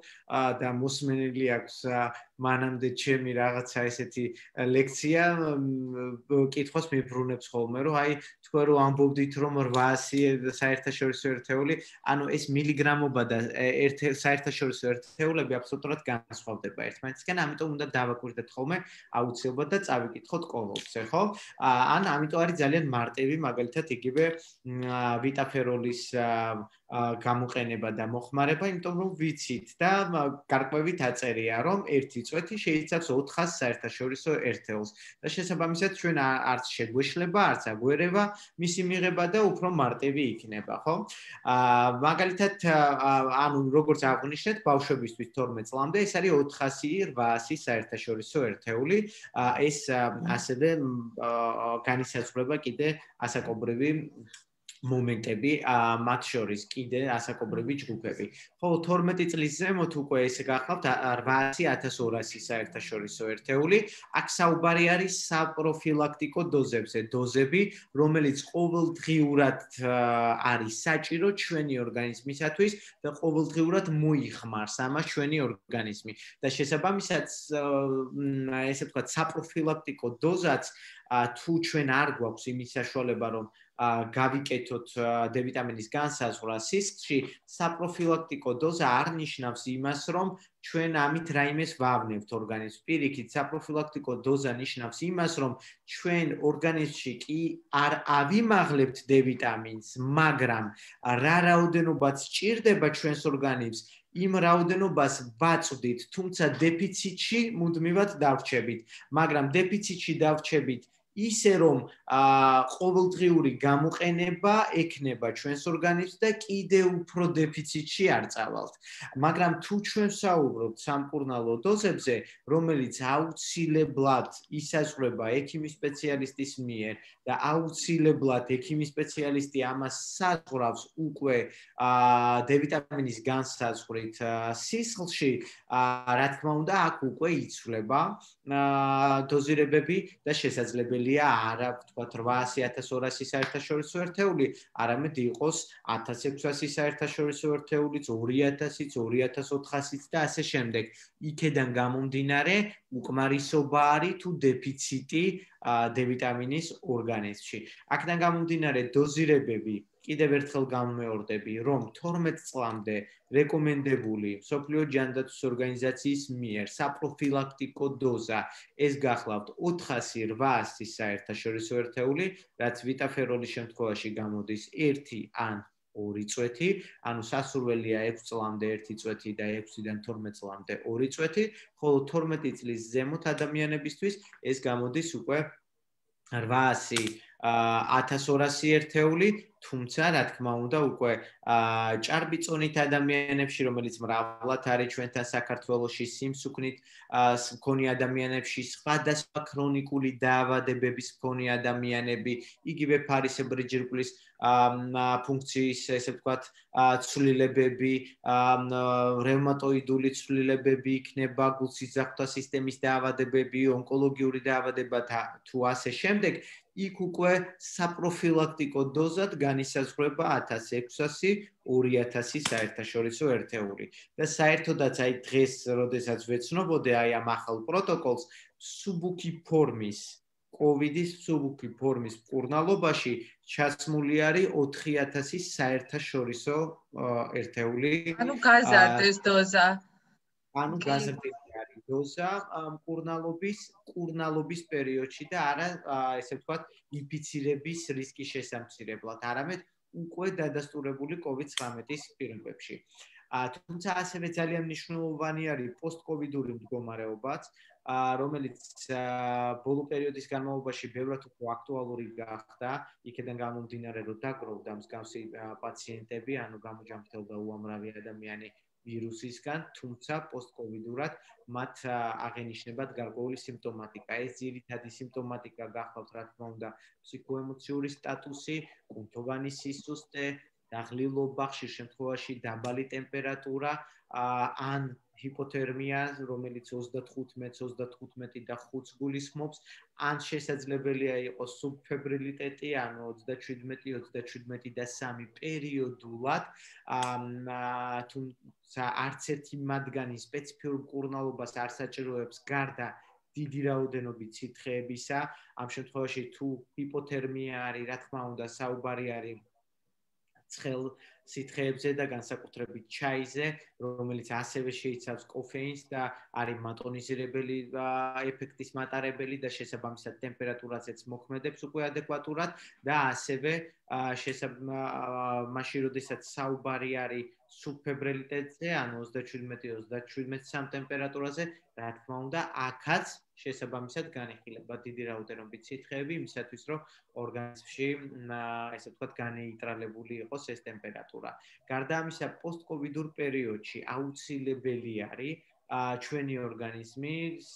და მოსმენილი აქვს მანამდე ჩემი რაღაცა ესეთი ლექცია, კითხვას მიბრუნებს ხოლმე, რომ აი თქვენ რო ამბობდით რომ 800 საერთაშორისო ერთეული, ანუ ეს მილიგრამობა და საერთაშორისო ერთეულები აბსოლუტურად განსხვავდება ერთმანეთისგან, ამიტომ უნდა დავაკვირდეთ ხოლმე აუცილებლად და წავიკითხოთ ყოველდღე, ხო? ან ამიტომ არის ძალიან მარტივი, მაგალითად იგივე ვიტაფეროლის გამოყენება და მოხმარება, იმიტომ რომ ვიცით და გარკვევით აწერია, რომ ერთი წვეთი შეიცავს 400 საერთაშორისო ერთეულს. და შესაბამისად ჩვენ არც შეგვეშლება, არც აგვერევა მისი მიღება და უფრო მარტივი იქნება, ხო? მაგალითად, ანუ როგორც აღვნიშნეთ, ბავშვებისთვის 12 წლამდე ეს არის 400-800 საერთაშორისო ერთეული. ეს ასევე განისაზღვრება კიდე ასაკობრივი მომენტები, მათ შორის კიდე ასაკობრივი ჯგუფები. ხოლო 12 წლის ზემოთ უკვე ესე გახლავთ 800-1200 საერთაშორისო ერთეული. აქ საუბარი არის საპროფილაქტიკო დოზებზე, დოზები, რომელიც ყოველდღიურად არის საჭირო ჩვენი ორგანიზმისათვის და ყოველდღიურად მოიხმარს ამას ჩვენი ორგანიზმი. და შესაბამისად, ესე ვთქვათ, საპროფილაქტიკო დოზაც თუ ჩვენ არ გვაქვს იმის საშუალება, რომ გავიკეთოთ D ვიტამინის განსაზღვრა სისხლში, საპროფილაქტიკო დოზა არ ნიშნავს იმას, რომ ჩვენ ამით რაიმეს ვავნებთ ორგანიზმს. პირიქით, საპროფილაქტიკო დოზა ნიშნავს იმას, რომ ჩვენ ორგანიზმში კი არ ავიმაღლებთ D ვიტამინს, მაგრამ რა რაოდენობაც სჭირდება ჩვენს ორგანიზმს, იმ რაოდენობას ვაწვდით, თუმცა დეფიციტში მუდმივად დავრჩებით, მაგრამ დეფიციტში დავრჩებით ისე რომ ყოველდღიური გამოყენება ექნება ჩვენს ორგანიზმს და კიდევ უფრო დეფიციტში არ წავალთ. მაგრამ თუ ჩვენ საუბრობთ სამკურნალო დოზებზე, რომელიც აუცილებლად ისაზღვრება ექიმის სპეციალისტის მიერ და აუცილებლად ექიმის სპეციალისტი ამას საზღვრავს უკვე D ვიტამინის განსაზღვრით სისხლში, რა თქმა უნდა, აქ უკვე იცვლება დოზირებები და შესაძლებელია არა ვთქვათ 800-1200 საერთაშორისო ერთეული, არამედ იყოს 1600 საერთაშორისო ერთეულიც, 2000-იც, 2400-იც და ასე შემდეგ. იქედან გამომდინარე, უკმარისობა არის თუ დეფიციტი D ვიტამინის ორგანიზმში. აქედან გამომდინარე დოზირებები კიდევ ერთხელ გამმეორდები, რომ 12 წლამდე რეკომენდებული მსოფლიო ჯანდაცვის ორგანიზაციის მიერ საპროფილაქტიკო დოზა ეს გახლავთ 400-800 საერთაშორისო ერთეული, რაც ვიტაფეროლის შემთხვევაში გამოდის 1 ან 2 წვეთი, ანუ სასურველია 6 წლამდე 1 წვეთი და 6-დან 12 წლამდე 2 წვეთი, ხოლო 12 წლის ზემოთ ადამიანებისთვის ეს გამოდის უკვე 800-1200 ერთეული, თუმცა რა თქმა უნდა უკვე ჭარბი ადამიანებში, რომელიც მრავლად არის ჩვენთან საქართველოში, სიმსუქნით მქონე ადამიანებში, სხვადასხვა ქრონიკული დაავადებების მქონე ადამიანები, იგივე ფარისებრი ჯირკვლის ფუნქციის, ესე ვთქვათ, ცვლილებები, რევმატოიდული ცვლილებები იქნება, გულსისხლძარღვთა სისტემის დაავადებები, ონკოლოგიური დაავადება თუ ასე შემდეგ, იქ უკვე საპროფილაქტიკო დოზად განისაზღვრება 1600-2000 საერთაშორისო ერთეული. და საერთოდაც აი დღეს, როდესაც ვეცნობოდე აი ამ ახალ პროტოკოლს, მსუბუქი ფორმის COVID-ის მსუბუქი ფორმის მკურნალობაში ჩასმული არის 4000 საერთაშორისო ერთეული. ანუ გაზარდეს დოზა. ანუ გაზრდილი არის დოზა მკურნალობის პერიოდში და არა, ესე ვთქვათ, ინფიცირების რისკის შესამცირებლად, არამედ უკვე დადასტურებული COVID-19-ის პირობებში. თუმცა ასევე ძალიან მნიშვნელოვანი არის პოსტკოვიდური მდგომარეობაც, რომელიც ბოლო პერიოდის განმავლობაში ბევრად უფრო აქტუალური გახდა, იქედან გამომდინარე, რომ დაგროვდა მსგავსი პაციენტები, ანუ გამოჯანმრთელდა უამრავი ადამიანი ვირუსისგან, თუმცა პოსტკოვიდურად მათ აღენიშნებათ გარკვეული სიმპტომატიკა. ეს ძირითადი სიმპტომატიკა გახლავთ, რა თქმა უნდა, ფსიქოემოციური სტატუსი, კუნთოვანი სისუსტე, დაღლილობა, ხშირ შემთხვევაში დაბალი ტემპერატურა, ან ჰიპოთერმია, რომელიც 35 და 5 გულისხმობს, ან შესაძლებელია იყოს სუბფებრილიტეტი, ანუ 27 და 3 პერიოდულად, თუმცა არც ერთი მათგანი სპეციფიურ მკურნალობას არ საჭიროებს გარდა დიდი რაოდენობით სითხეებისა. ამ შემთხვევაში თუ ჰიპოთერმია არის, რა თქმა უნდა, საუბარი არის ცხელ სითხეებზე და განსაკუთრებით ჩაიზე, რომელიც ასევე შეიცავს კოფეინს და არის მატონიზირებელი ეფექტის მატარებელი და შესაბამისად ტემპერატურაზეც მოქმედებს უკვე ადეკვატურად და ასევე მაშინ როდესაც საუბარი არის სუბფებრილიტეტზე, ანუ 37-37 ტემპერატურაზე, რა თქმა უნდა, აქაც შესაბამისად განიხილება დიდი რაოდენობით სითხეები, იმისათვის რომ ორგანიზმში, ესე ვთქვათ, განეიტრალებული იყოს ეს ტემპერატურა. გარდა ამისა, პოსტკოვიდურ პერიოდში აუცილებელი არის ჩვენი ორგანიზმის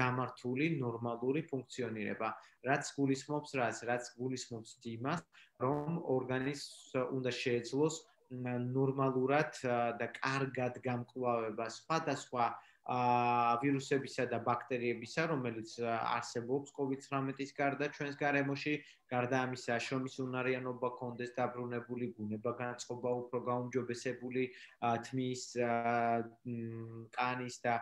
გამართული ნორმალური ფუნქციონირება. რაც გულისხმობს იმას, რომ ორგანიზმს უნდა შეეძლოს ნორმალურად და კარგად გამკლავება სხვადასხვა ვირუსებისა და ბაქტერიებისა, რომელიც არსებობს COVID-19-ის გარდა ჩვენს გარემოში, გარდა ამისა, შრომის უნარიანობა კონდეს დაბრუნებული, ბუნება განწყობა უფრო გაუმჯობესებული, თმის, კანის და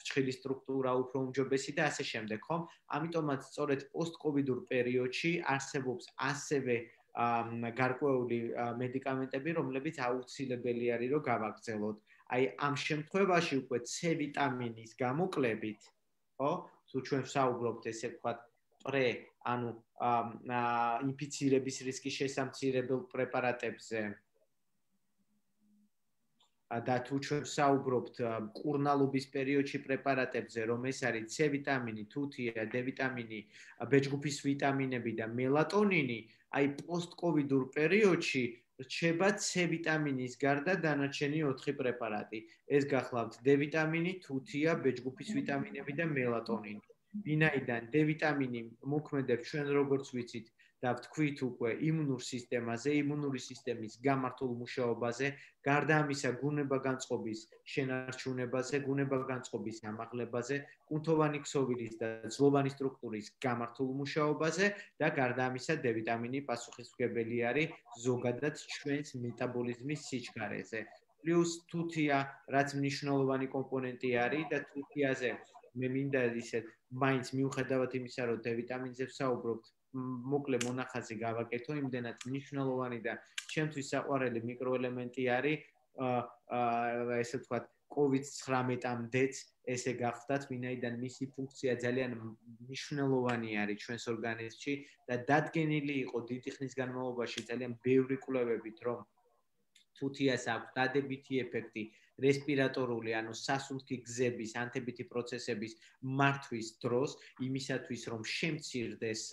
ფრჩხილის სტრუქტურა უფრო უმჯობესი და ასე შემდეგ, ხომ? ამიტომაც სწორედ პოსტკოვიდურ პერიოდში არსებობს ასევე გარკვეული მედიკამენტები, რომლებიც აუცილებელი არის, რომ გავაგრძელოთ. აი ამ შემთხვევაში უკვე C ვიტამინის გამოკლებით, ხო? თუ ჩვენ ვსაუბრობთ ესე ვთქვათ, პრე, ანუ ინფიცირების რისკის შესამცირებელ პრეპარატებზე და თუ ჩვენ ვსაუბრობთ მკურნალობის პერიოდში პრეპარატებზე, რომ ეს არის C ვიტამინი, თუთია, D ვიტამინი, B-ჯგუფის ვიტამინები და მელატონინი, აი პოსტკოვიდურ პერიოდში რჩება C ვიტამინის გარდა დანარჩენი 4 პრეპარატი. ეს გახლავთ D ვიტამინი, თუთია, B-ჯგუფის ვიტამინები და მელატონინი. ვინაიდან D ვიტამინი მოქმედებს ჩვენ როგორც ვიცით და ვთქვით უკვე იმუნურ სისტემაზე, იმუნური სისტემის გამართულ მუშაობაზე, გარდა ამისა გუნება-განწყობის შენარჩუნებაზე, გუნება-განწყობის ამაღლებაზე, კუნთოვანი ქსოვილის და ძლოვანი სტრუქტურის გამართულ მუშაობაზე და გარდა ამისა D ვიტამინი პასუხისმგებელი არის ზოგადად ჩვენს მეტაბოლიზმის სიჩქარეზე. პლუს თუთია, რაც მნიშვნელოვანი კომპონენტი არის და თუთიაზე მე მინდა ისეთ მაინც მიუხედავად იმისა, რომ D ვიტამინზე ვსაუბრობთ, მოკლე მონახაზი გავაკეთო, იმდენად მნიშვნელოვანი და ჩემთვის საყვარელი მიკროელემენტი არის, ესე ვთქვათ, COVID-19-მდეც ესე გახდათ, ვინაიდან მისი ფუნქცია ძალიან მნიშვნელოვანი არის ჩვენს ორგანიზმში და დადგენილი იყო დიდი ხნის განმავლობაში ძალიან ბევრი კვლევებით, რომ თუთიას აქვს დადებითი ეფექტი რესპირატორული, ანუ სასუნთქი გზების, ანთებითი პროცესების მართვის დროს, იმისათვის, რომ შემცირდეს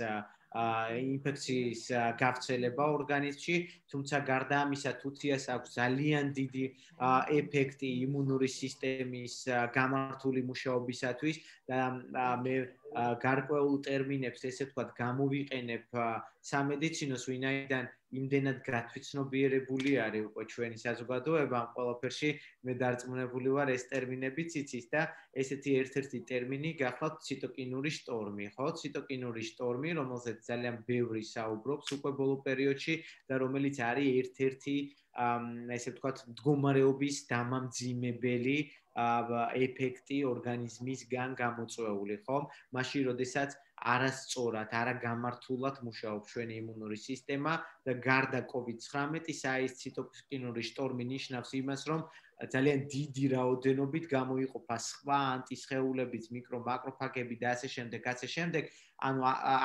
ინფექციის გავრცელება ორგანიზმში, თუმცა გარდა ამისა თუთიას აქვს ძალიან დიდი ეფექტი იმუნური სისტემის გამართული მუშაობისათვის და მე გარკვეულ ტერმინებს ესე ვთქვათ გამოვიყენებ სამედიცინოს, ვინაიდან იმდენად გათვითცნობიერებული არის უკვე ჩვენი საზოგადოება ამ ყველაფერში, მე დარწმუნებული ვარ ეს ტერმინებიც იცის და ესეთი ერთ-ერთი ტერმინი გახლავთ ციტოკინური შტორმი, ხო? ციტოკინური შტორმი, რომელზეც ძალიან ბევრი საუბრობს უკვე ბოლო პერიოდში და რომელიც არის ერთ-ერთი ესე ვთქვათ მდგომარეობის დამამძიმებელი ეფექტი ორგანიზმისგან გამოწვეული, ხო? მაშინ, როდესაც არასწორად, არაგამართულად მუშაობს ჩვენი იმუნური სისტემა და გარდა COVID-19-ის ეს ციტოკინური შტორმი ნიშნავს იმას, რომ ძალიან დიდი რაოდენობით გამოიყოფა სხვა ანტისხეულებიც, მიკრო-მაკროფაგები და ასე შემდეგ, ანუ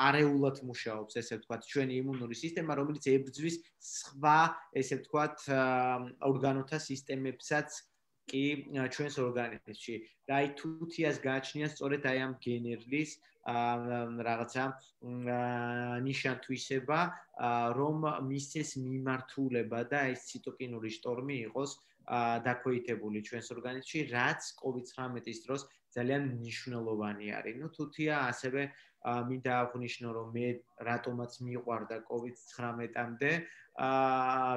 არეულად მუშაობს, ესე ვთქვათ, ჩვენი იმუნური სისტემა, რომელიც ებრძვის სხვა, ესე ვთქვათ, ორგანოთა სისტემებსაც კი ჩვენს ორგანიზმში. და აი თუთიას გააჩნია სწორედ აი ამ გენერლის რაღაცა ნიშან-თვისება, რომ მისცეს მიმართულება და ეს ციტოკინური შტორმი იყოს დაქვეითებული ჩვენს ორგანიზმში, რაც COVID-19-ის დროს ძალიან მნიშვნელოვანი არის. ნუ თუთია ასევე მინდა აღვნიშნო, რომ მე რატომაც მიყვარდა COVID-19-მდე,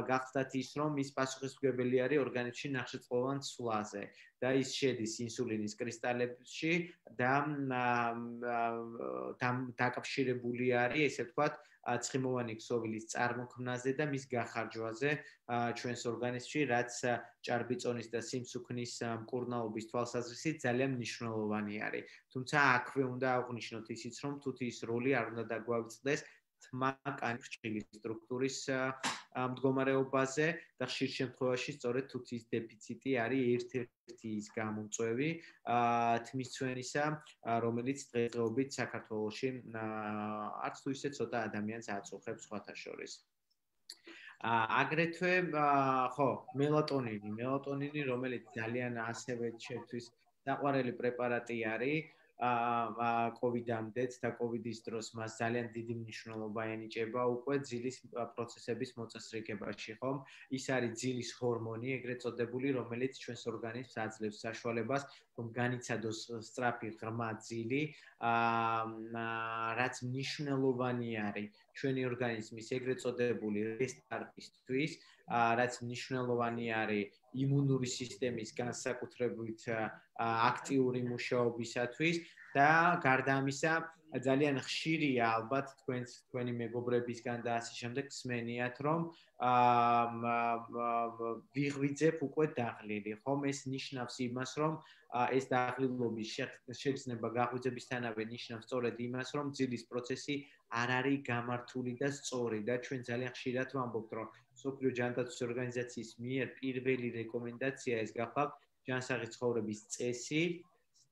გახსდათ ის, რომ ის პასუხისმგებელი არის ორგანიზმში ნახშირწყლოვან ცვლაზე და ის შედის ინსულინის კრისტალებში და დაკავშირებული არის, ესე ვთქვათ, ცხიმოვანი ქსოვილის წარმოქმნაზე და მის გახარჯვაზე ჩვენს ორგანიზმში, რაც ჭარბიწონის და სიმსუქნის მკურნალობის თვალსაზრისით ძალიან მნიშვნელოვანი არის. თუმცა აქვე უნდა აღვნიშნოთ ისიც, რომ თუთიის როლი არ უნდა დაგვავიწყდეს თმა-კანის ფრჩხილის სტრუქტურის მდგომარეობაზე და ხშირ შემთხვევაში სწორედ თუთიის დეფიციტი არის ერთ-ერთი ის გამომწვევი თმისცვენისა, რომელიც დღესდღეობით საქართველოში არც თუ ისე ცოტა ადამიანს აწუხებს სხვათა შორის. აგრეთვე ხო, მელატონინი, რომელიც ძალიან ასევე ჩემთვის საყვარელი პრეპარატი არის, კოვიდამდეც და კოვიდის დროს მას ძალიან დიდი მნიშვნელობა ენიჭება უკვე ძილის პროცესების მოწესრიგებაში, ხომ? ის არის ძილის ჰორმონი, ეგრეთ წოდებული, რომელიც ჩვენს ორგანიზმს აძლევს საშუალებას, რომ განიცადოს სწრაფი ღრმა ძილი, რაც მნიშვნელოვანი არის ჩვენი ორგანიზმის ეგრეთ წოდებული რესტარტისთვის, რაც მნიშვნელოვანი არის იმუნური სისტემის განსაკუთრებით აქტიური მუშაობისათვის და გარდა ამისა ძალიან ხშირია ალბათ თქვენი მეგობრებისგან და ასე შემდეგ სმენიათ რომ ვიღვიძებ უკვე დაღლილი ხომ ეს ნიშნავს იმას რომ ეს დაღლილობის შეგრძნება გაღვიძებისთანავე ნიშნავს სწორედ იმას რომ ძილის პროცესი არ არის გამართული და სწორი და ჩვენ ძალიან ხშირად ვამბობთ რომ მსოფლიო ჯანდაცვის ორგანიზაციის მიერ პირველი რეკომენდაცია ეს გახავთ ჯანსაღი ცხოვრების წესი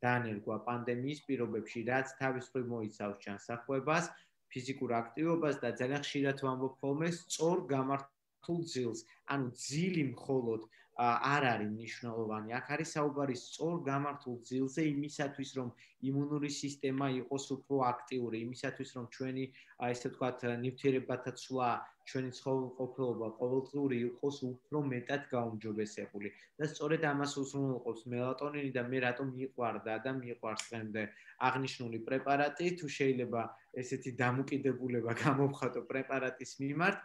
დანერგვა პანდემიის პირობებში, რაც თავის მხრივ მოიცავს ჯანსაღყვებას, ფიზიკურ აქტივობას და ძალიან ხშირად ვამბობ ხოლმე სწორ გამართულ ძილს. ანუ ძილი მხოლოდ არ არის მნიშვნელოვანი, აქ არის საუბარი სწორ გამართულ ძილზე იმისათვის, რომ იმუნური სისტემა იყოს უფრო აქტიური, იმისათვის, რომ ჩვენი ესე ვთქვათ, ნივთიერებათა ცვლა, ჩვენი ცხოვრყოფილობა ყოველდღიური იყოს უფრო მეტად გაუმჯობესებული. და სწორედ ამას უზრუნველყოფს მელატონინი და მე რატომ მიყვარდა და მიყვარს დღემდე აღნიშნული პრეპარატი, თუ შეიძლება ესეთი დამოკიდებულება გამოვხატო პრეპარატის მიმართ,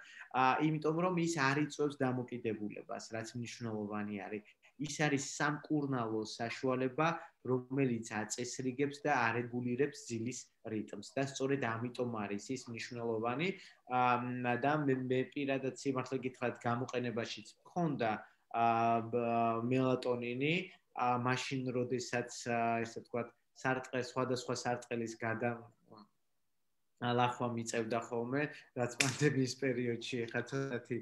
იმიტომ რომ ის არ იწვევს დამოკიდებულებას, რაც მნიშვნელოვანი არის. ის არის სამკურნალო საშუალება, რომელიც აწესრიგებს და არეგულირებს ძილის რიტმს და სწორედ ამიტომ არის ის მნიშვნელოვანი და მე პირადად სიმართლე გითხრათ გამოყენებაშიც მქონდა მელატონინი მაშინ როდესაც ესე ვთქვათ სხვადასხვა სარტყელის ლახვა მიწევდა ხოლმე, რაც პანდემიის პერიოდში ხა ცოტათი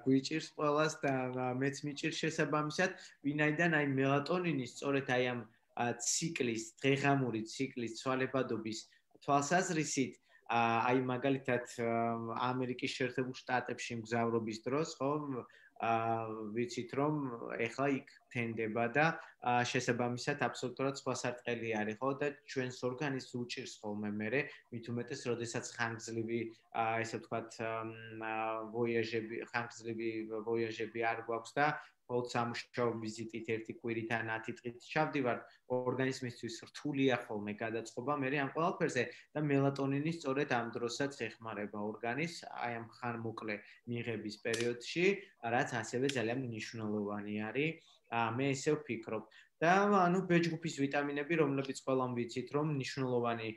გვიჭირს ყველას და მეც მიჭირს შესაბამისად, ვინაიდან აი მელატონინი სწორედ აი ამ ციკლის, დღეღამური ციკლის ცვალებადობის თვალსაზრისით, აი მაგალითად ამერიკის შეერთებულ შტატებში მგზავრობის დროს, ხო, ვიცით რომ ეხლა იქ თენდება და შესაბამისად აბსოლუტურად სხვა სარტყელი არის, ხო და ჩვენს ორგანიზმს უჭირს ხოლმე მერე, მით უმეტეს, როდესაც ხანგრძლივი, ესე ვთქვათ, ვოიაჟები არ გვაქვს და მხოლოდ სამუშაო ვიზიტით ერთი კვირით ან 10 დღით ჩავდივართ, ორგანიზმისთვის რთულია ხოლმე გადაწყობა მერე ამ ყველაფერზე და მელატონინი სწორედ ამ დროსაც ეხმარება ორგანიზმს, აი ამ ხანმოკლე მიღების პერიოდში, რაც ასევე ძალიან მნიშვნელოვანი არის. მე ესე ვფიქრობ და ანუ ბეჯგუფის ვიტამინები, რომლებიც ყველამ ვიცით, რომ მნიშვნელოვანი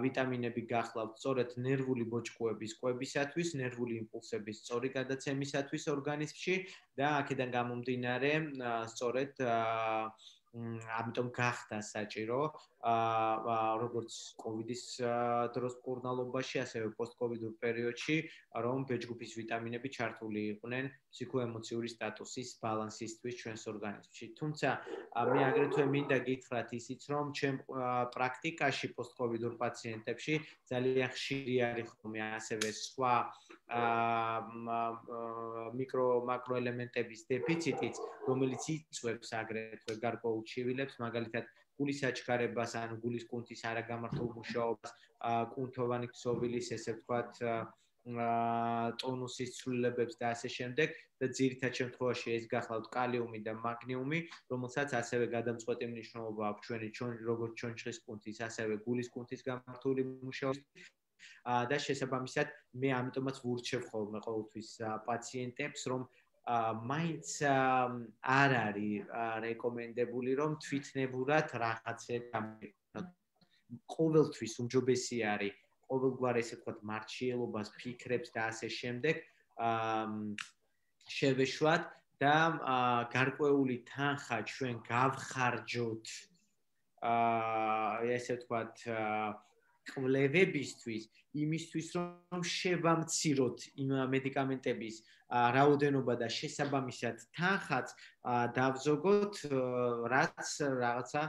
ვიტამინები გახლავთ სწორედ ნერვული ბოჭკოების კვებისათვის, ნერვული იმპულსების სწორი გადაცემისათვის ორგანიზმში და აქედან გამომდინარე სწორედ ამიტომ გახდა საჭირო როგორც კოვიდის დროს მკურნალობაში, ასევე პოსტკოვიდურ პერიოდში, რომ ბეჯგუფის ვიტამინები ჩართული იყვნენ ფსიქოემოციური სტატუსის ბალანსისთვის ჩვენს ორგანიზმში. თუმცა მე აგრეთვე მინდა გითხრათ ისიც, რომ ჩემ პრაქტიკაში პოსტკოვიდურ პაციენტებში ძალიან ხშირი არის ხოლმე ასევე სხვა მაკროელემენტების დეფიციტიც, რომელიც იწვევს აგრეთვე გარკვეულ ჩივილებს, მაგალითად გულის აჩქარებას, ან გულის კუნთის არაგამართულ მუშაობას, კუნთოვანი ქსოვილის, ესე ვთქვათ, ტონუსის ცვლილებებს და ასე შემდეგ და ძირითად შემთხვევაში ეს გახლავთ კალიუმი და მაგნიუმი, რომელსაც ასევე გადამწყვეტი მნიშვნელობა აქვს ჩვენი როგორც ჩონჩხის კუნთის, ასევე გულის კუნთის გამართული მუშაობის და შესაბამისად მე ამიტომაც ვურჩევ ხოლმე ყოველთვის პაციენტებს, რომ მაინც არ არის რეკომენდებული, რომ თვითნებურად რაღაცებს გამიგონოთ. ყოველთვის უმჯობესი არის ყოველგვარ ესე ვთქვათ მარჩიელობას, ფიქრებს და ასე შემდეგ შევეშვათ და გარკვეული თანხა ჩვენ გავხარჯოთ ესე ვთქვათ კვლევებისთვის, იმისთვის რომ შევამციროთ იმ მედიკამენტების რაოდენობა და შესაბამისად თანხაც დავზოგოთ, რაც რაღაცა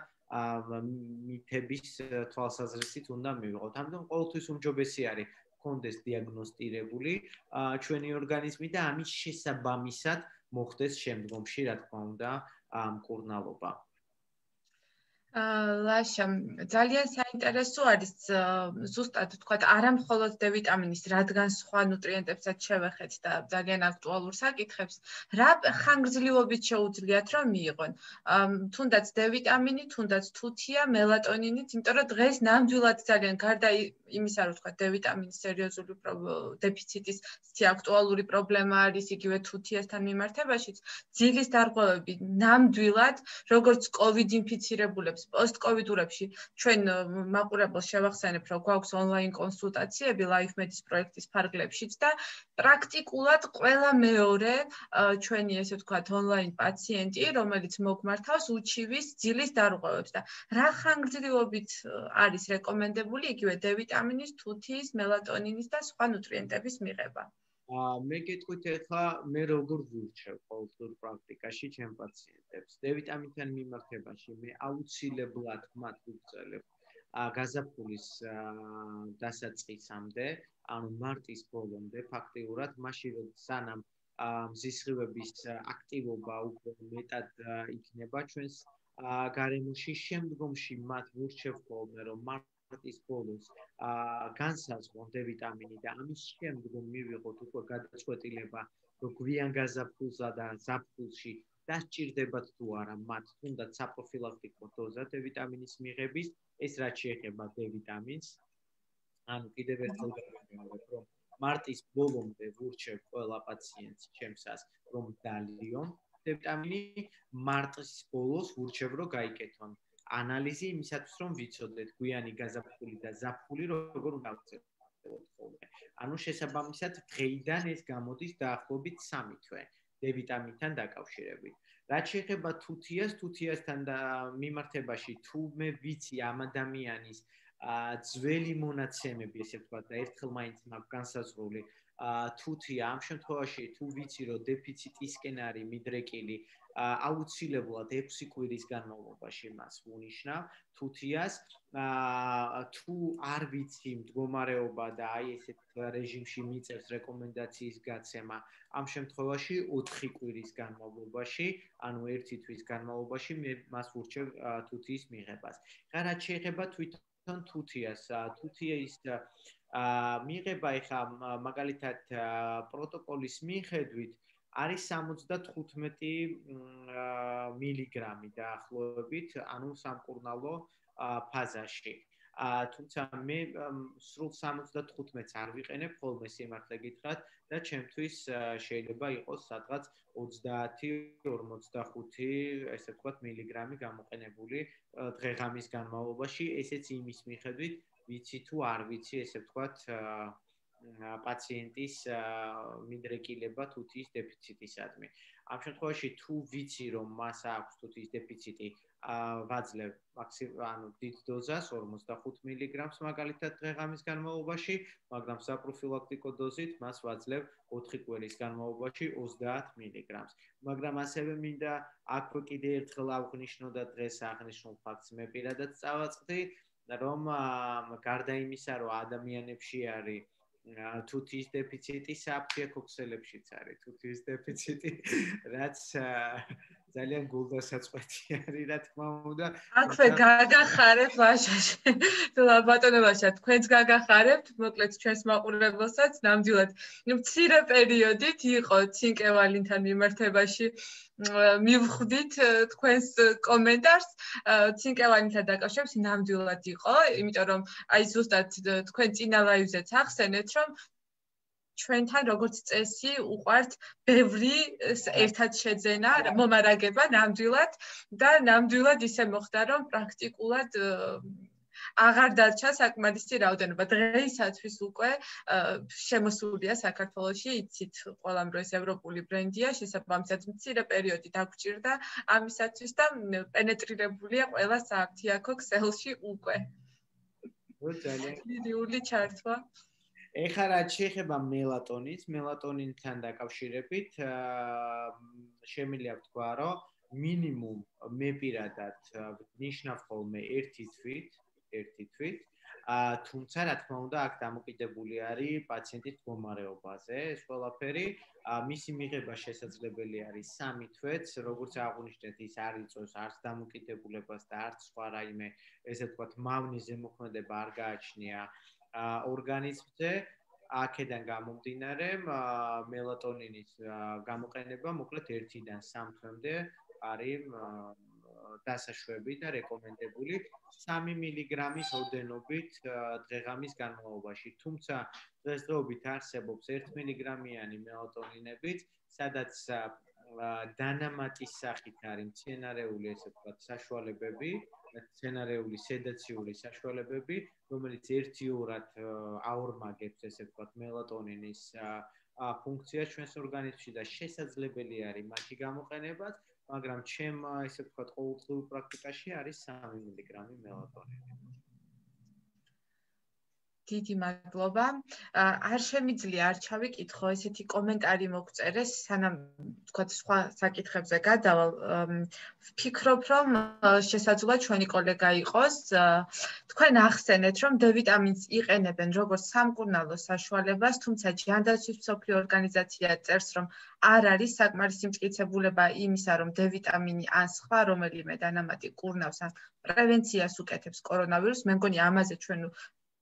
მითების თვალსაზრისით უნდა მივიღოთ. ამიტომ ყოველთვის უმჯობესი არის გქონდეს დიაგნოსტირებული ჩვენი ორგანიზმი და ამის შესაბამისად მოხდეს შემდგომში, რა თქმა უნდა, მკურნალობა. ლაშა ძალიან საინტერესო არის ზუსტად თქვა არა მხოლოდ D ვიტამინის რადგან სხვა ნუტრიენტებსაც შევეხეთ და ძალიან აქტუალურ საკითხებს რა ხანგრძლივობით შეუძლიათ რომ მიიღონ თუნდაც D ვიტამინი თუნდაც თუთია მელატონინით იმიტომ რომ დღეს ნამდვილად ძალიან გარდა იმისა რომ თქვა D ვიტამინის სერიოზული დეფიციტის აქტუალური პრობლემა არის იგივე თუთიასთან მიმართებაშიც ძილის დარღვევები ნამდვილად როგორც COVID ინფიცირებულებს პოსტ-კოვიდურებში ჩვენ მაყურებელს შევახსენებ, რომ გვაქვს ონლაინ კონსულტაციები LifeMed-ის პროექტის ფარგლებშიც და პრაქტიკულად ყველა მეორე ჩვენი ესე ვთქვათ ონლაინ პაციენტი, რომელიც მოგმართავს უჩივის ძილის დარღვევებს და რა ხანგრძლივობით არის რეკომენდებული იგივე D ვიტამინის, თუთიის, მელატონინის და სხვა ნუტრიენტების მიღება. მე გეტყვით ახლა მე როგორ ვურჩევ ყოველდღიურ პრაქტიკაში ჩემ პაციენტებს D ვიტამინთან მიმართებაში მე აუცილებლად მათ ვუწელებ გაზაფხულის დასაწყისამდე ანუ მარტის ბოლომდე ფაქტიურად მაშინ როდის სანამ მზისხივების აქტივობა უკვე მეტად იქნება ჩვენს გარემოში შემდგომში მათ ვურჩევ ხოლმე რომ მარტის ბოლოს განსაზღვრონ D ვიტამინი და ამის შემდგომ მივიღოთ უკვე გადაწყვეტილება რომ გვიან გაზაფხულსა და ზაფხულში დასჭირდებათ თუ არა მათ თუნდაც საპროფილაქტიკო დოზა D ვიტამინის მიღების ეს რაც შეეხება D ვიტამინს ანუ კიდევ ერთხელ გავიმეორებ რომ მარტის ბოლომდე ვურჩევ ყველა პაციენტს ჩემსას რომ დალიონ D ვიტამინი მარტის ბოლოს ვურჩევ რომ გაიკეთონ ანალიზი იმისათვის რომ ვიცოდეთ გვიანი გაზაფხული და ზაფხული როგორ უნდა ვწევთ ხოლმე. ანუ შესაბამისად დღეიდან ეს გამოდის დაახლოებით 3 თვე D ვიტამინთან დაკავშირებით. რაც შეეხება თუთიასთან და მიმართებაში თუ მე ვიცი ამ ადამიანის ძველი მონაცემები ესე ვთქვათ და ერთხელ მაინც მაქვს განსაზღვრული თუთია ამ შემთხვევაში თუ ვიცი რომ დეფიციტისკენ არის მიდრეკილი აუცილებლად 6 კვირის განმავლობაში მას ვუნიშნავ თუთიას თუ არ ვიცი მდგომარეობა და აი ესეთ რეჟიმში მიწევს რეკომენდაციის გაცემა ამ შემთხვევაში 4 კვირის განმავლობაში ანუ 1 თვის განმავლობაში მე მას ვურჩევ თუთიის მიღებას. ხა რაც შეეხება თვითონ თუთიას თუთიის მიღება ეხა მაგალითად პროტოკოლის მიხედვით არის 75 მილიგრამი დაახლოებით, ანუ სამკურნალო ფაზაში. თუმცა მე სრულ 75-ს არ ვიყენებ ხოლმე სიმართლე გითხრათ და ჩემთვის შეიძლება იყოს სადღაც 30-45 ესე ვთქვათ მილიგრამი გამოყენებული დღე-ღამის განმავლობაში, ესეც იმის მიხედვით ვიცი თუ არ ვიცი ესე ვთქვათ პაციენტის მიდრეკილება თუთიის დეფიციტისადმი. ამ შემთხვევაში თუ ვიცი რომ მას აქვს თუთიის დეფიციტი ვაძლევ ანუ დიდ დოზას 45 მილიგრამს მაგალითად დღე-ღამის განმავლობაში, მაგრამ საპროფილაქტიკო დოზით მას ვაძლევ 4 კვირის განმავლობაში 30 მილიგრამს. მაგრამ ასევე მინდა აქვე კიდე ერთხელ აღვნიშნო და დღეს აღნიშნულ ფაქტს მე პირადად წავაწყდი, რომ გარდა იმისა, რომ ადამიანებში არის თუთიის დეფიციტი საფრთხე ქოქსელებშიც არის თუთიის დეფიციტი რაც ძალიან გულდასაწყვეტი არის რა თქმა უნდა აქვე გაგახარებ ლაშაში ბატონო ლაშა თქვენც გაგახარებთ მოკლედ ჩვენს მაყურებელსაც ნამდვილად მცირე პერიოდით იყო ცინკევალინთან მიმართებაში მივხვდით თქვენს კომენტარს ცინკევალინთან დაკავშირებით ნამდვილად იყო იმიტომ რომ აი ზუსტად თქვენ წინა ლაივზეც ახსენეთ რომ ჩვენთან როგორც წესი უყვართ ბევრი ერთად შეძენა მომარაგება ნამდვილად და ნამდვილად ისე მოხდა რომ პრაქტიკულად აღარ დარჩა საკმარისი რაოდენობა დღეისათვის უკვე შემოსულია საქართველოში იცით ყველამ რომ ეს ევროპული ბრენდია შესაბამისად მცირე პერიოდი დაგჭირდა ამისათვის და პენეტრირებულია ყველა სააფთიაქო ქსელში უკვე ძალიან ჩართვა ეხლა რაც შეეხება მელატონინთან დაკავშირებით შემიძლია ვთქვა რომ მინიმუმ მე პირადად ნიშნავ ხოლმე 1 თვით თუმცა რა თქმა უნდა აქ დამოკიდებული არის პაციენტის მდგომარეობაზე ეს ყველაფერი მისი მიღება შესაძლებელი არის 3 თვეც როგორც აღვნიშნეთ ის არ იწვევს არც დამოკიდებულებას და არც სხვა რაიმე ესე ვთქვათ მავნე ზემოქმედება არ გააჩნია ორგანიზმზე აქედან გამომდინარე მელატონინის გამოყენება მოკლედ 1-დან 3 თვემდე არის დასაშვები და რეკომენდებული 3 მილიგრამის ოდენობით დღეღამის განმავლობაში. თუმცა დღესდღეობით არსებობს 1 მილიგრამიანი მელატონინებიც, სადაც დანამატის სახით არის მცენარეული, ესე ვთქვათ, საშუალებები, მცენარეული სედაციური საშუალებები, რომელიც ერთიურად აორმაგებს, ესე ვთქვათ, მელატონინის ფუნქციას ჩვენს ორგანიზმში და შესაძლებელი არის მათი გამოყენებაც, მაგრამ ჩემ ესე ვთქვათ, ყოველდღიურ პრაქტიკაში არის 3 მილიგრამი მელატონინი. დიდი მადლობა. არ შემიძლია არ ჩავიკითხო, ესეთი კომენტარი მოგწერეს, სანამ თქვათ სხვა საკითხებზე გადავალ. ვფიქრობ, რომ შესაძლოა ჩვენი კოლეგა იყოს. თქვენ ახსენეთ, რომ D ვიტამინს იყენებენ როგორც სამკურნალო საშუალებას, თუმცა ჯანდაცვის მსოფლიო ორგანიზაცია წერს, რომ არ არის საკმარისი მტკიცებულება იმისა, რომ D ვიტამინი ან სხვა რომელიმე დანამატი კურნავს ან პრევენციას უკეთებს კორონავირუსს. მე მგონი ამაზე ჩვენ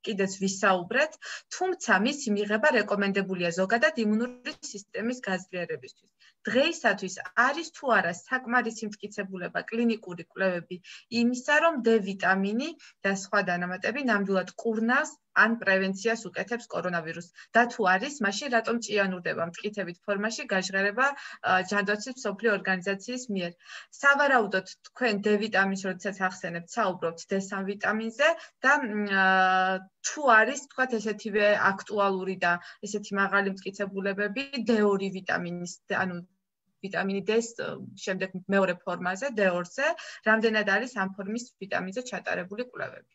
კიდეც ვისაუბრეთ, თუმცა მისი მიღება რეკომენდებულია ზოგადად იმუნური სისტემის გაზრიერებისთვის. დღეისათვის არის თუ არა საკმარისი მტკიცებულება კლინიკური კვლევები იმისა, რომ D ვიტამინი და სხვა დანამატები ნამდვილად კურნავს ან პრევენციას უკეთებს კორონავირუსს. და თუ არის, მაშინ რატომ ჭიანურდება მტკიცებით ფორმაში გაჟღერება ჯანდაცვის მსოფლიო ორგანიზაციის მიერ. სავარაუდოდ თქვენ D ვიტამინს როდესაც ახსენებთ, საუბრობთ D3 ვიტამინზე და თუ არის, თქვათ, ესეთივე აქტუალური და ესეთი მაღალი მტკიცებულებები D2 ვიტამინის, ანუ ვიტამინი D-ს შემდეგ მეორე ფორმაზე, D2-ზე, რამდენად არის ამ ფორმის ვიტამინზე ჩატარებული კვლევები?